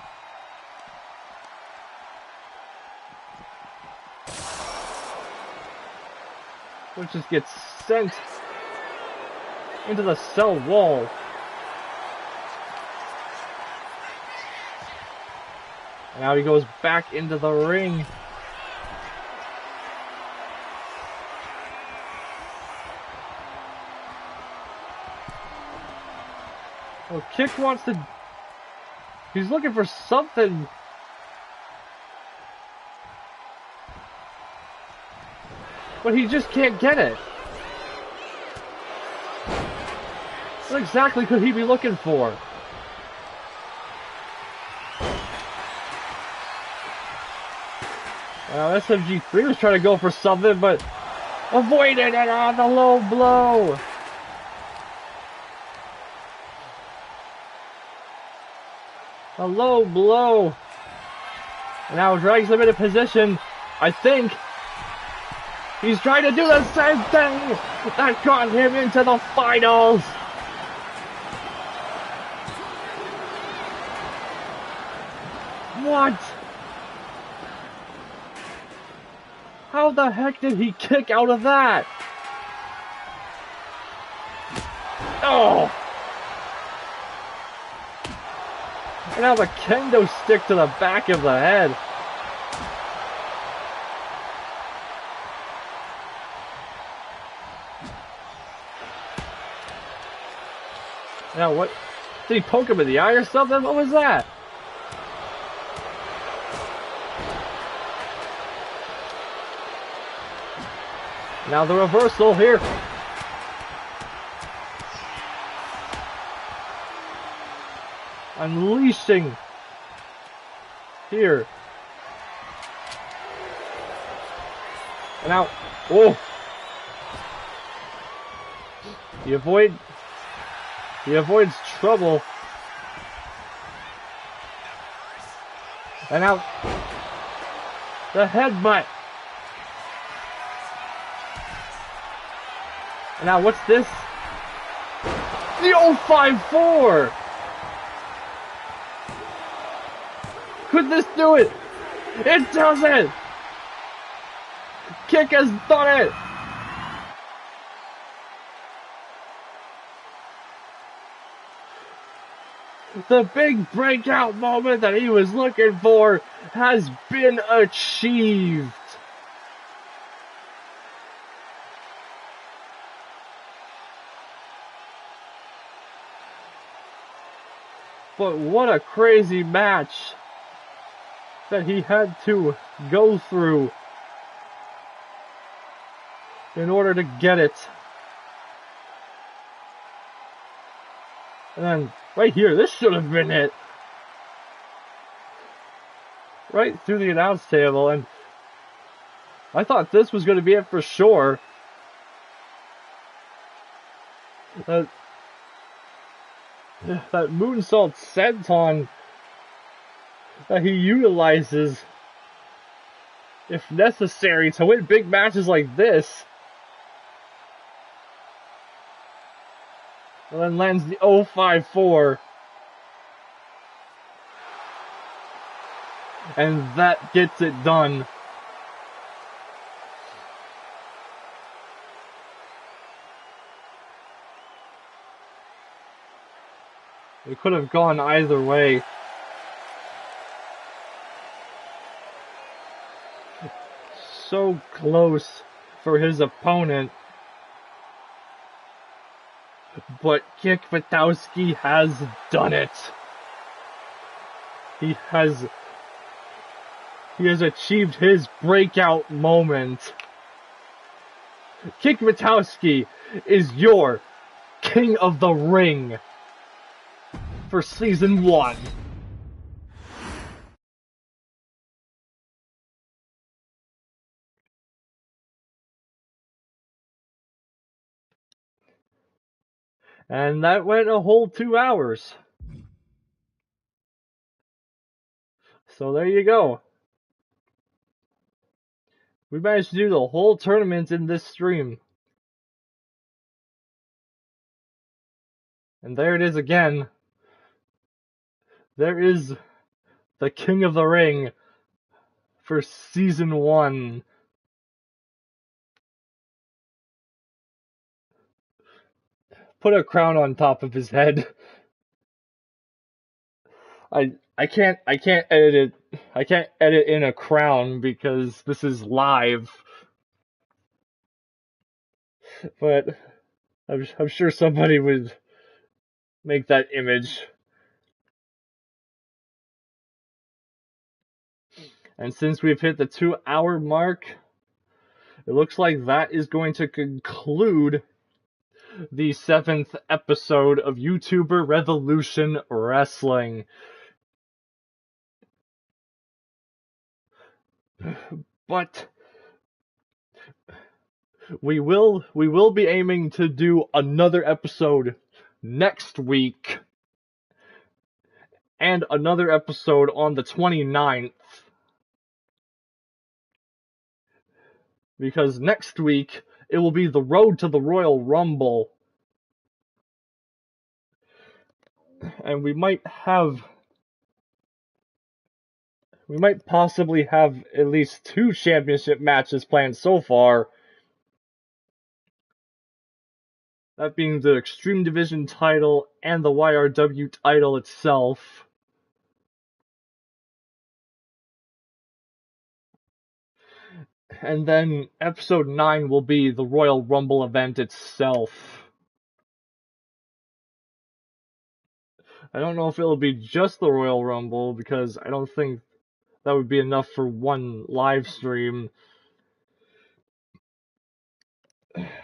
Which just gets sent into the cell wall. And now he goes back into the ring. Well, Kick wants to... He's looking for something. But he just can't get it. What exactly could he be looking for? Well, SMG3 was trying to go for something, but avoided it on the low blow. A low blow. And now drags him into position. I think he's trying to do the same thing that got him into the finals. What? How the heck did he kick out of that? Oh! And now the kendo stick to the back of the head. Now what? Did he poke him in the eye or something? What was that? Now the reversal here. Unleashing here. And now, oh! He avoids trouble. And now, the headbutt. And now, what's this? The 054! Could this do it? It doesn't! Kick has done it! The big breakout moment that he was looking for has been achieved. But what a crazy match that he had to go through in order to get it. And then, right here, this should have been it. Right through the announce table, and I thought this was going to be it for sure. That moonsault senton that he utilizes if necessary to win big matches like this. And then lands the 054. And that gets it done. It could have gone either way. So close for his opponent. But Kick-Buttowski has done it. He has achieved his breakout moment. Kick-Buttowski is your King of the Ring for Season 1. And that went a whole 2 hours. So there you go. We managed to do the whole tournament in this stream. And there it is again. There is the King of the Ring for Season 1. Put a crown on top of his head. I can't edit it. I can't edit in a crown because this is live. But I'm sure somebody would make that image. And since we've hit the 2-hour mark, it looks like that is going to conclude the 7th episode of YouTuber Revolution Wrestling. But we will be aiming to do another episode next week and another episode on the 29th. Because next week it will be the road to the Royal Rumble. And we might possibly have at least 2 championship matches planned so far. That being the Extreme Division title and the YRW title itself. And then episode 9 will be the Royal Rumble event itself. I don't know if it'll be just the Royal Rumble, because I don't think that would be enough for one live stream.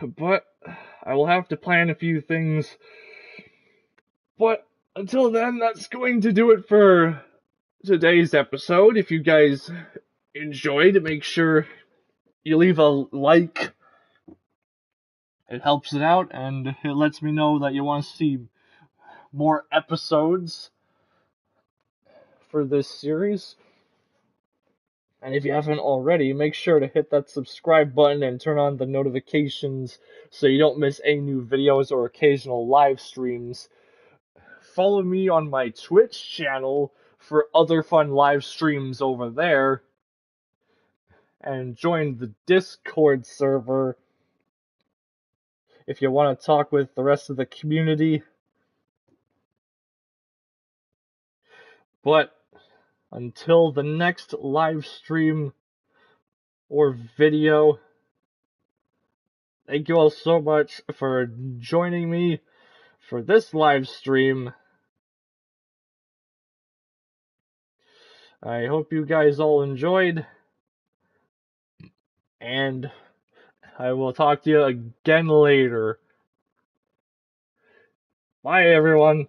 But I will have to plan a few things. But until then, that's going to do it for today's episode. If you guys enjoyed, make sure you leave a like. It helps it out, and it lets me know that you want to see more episodes for this series. And if you haven't already, make sure to hit that subscribe button and turn on the notifications so you don't miss any new videos or occasional live streams. Follow me on my Twitch channel for other fun live streams over there. And join the Discord server if you want to talk with the rest of the community. But until the next live stream or video, thank you all so much for joining me for this live stream. I hope you guys all enjoyed, and I will talk to you again later. Bye, everyone.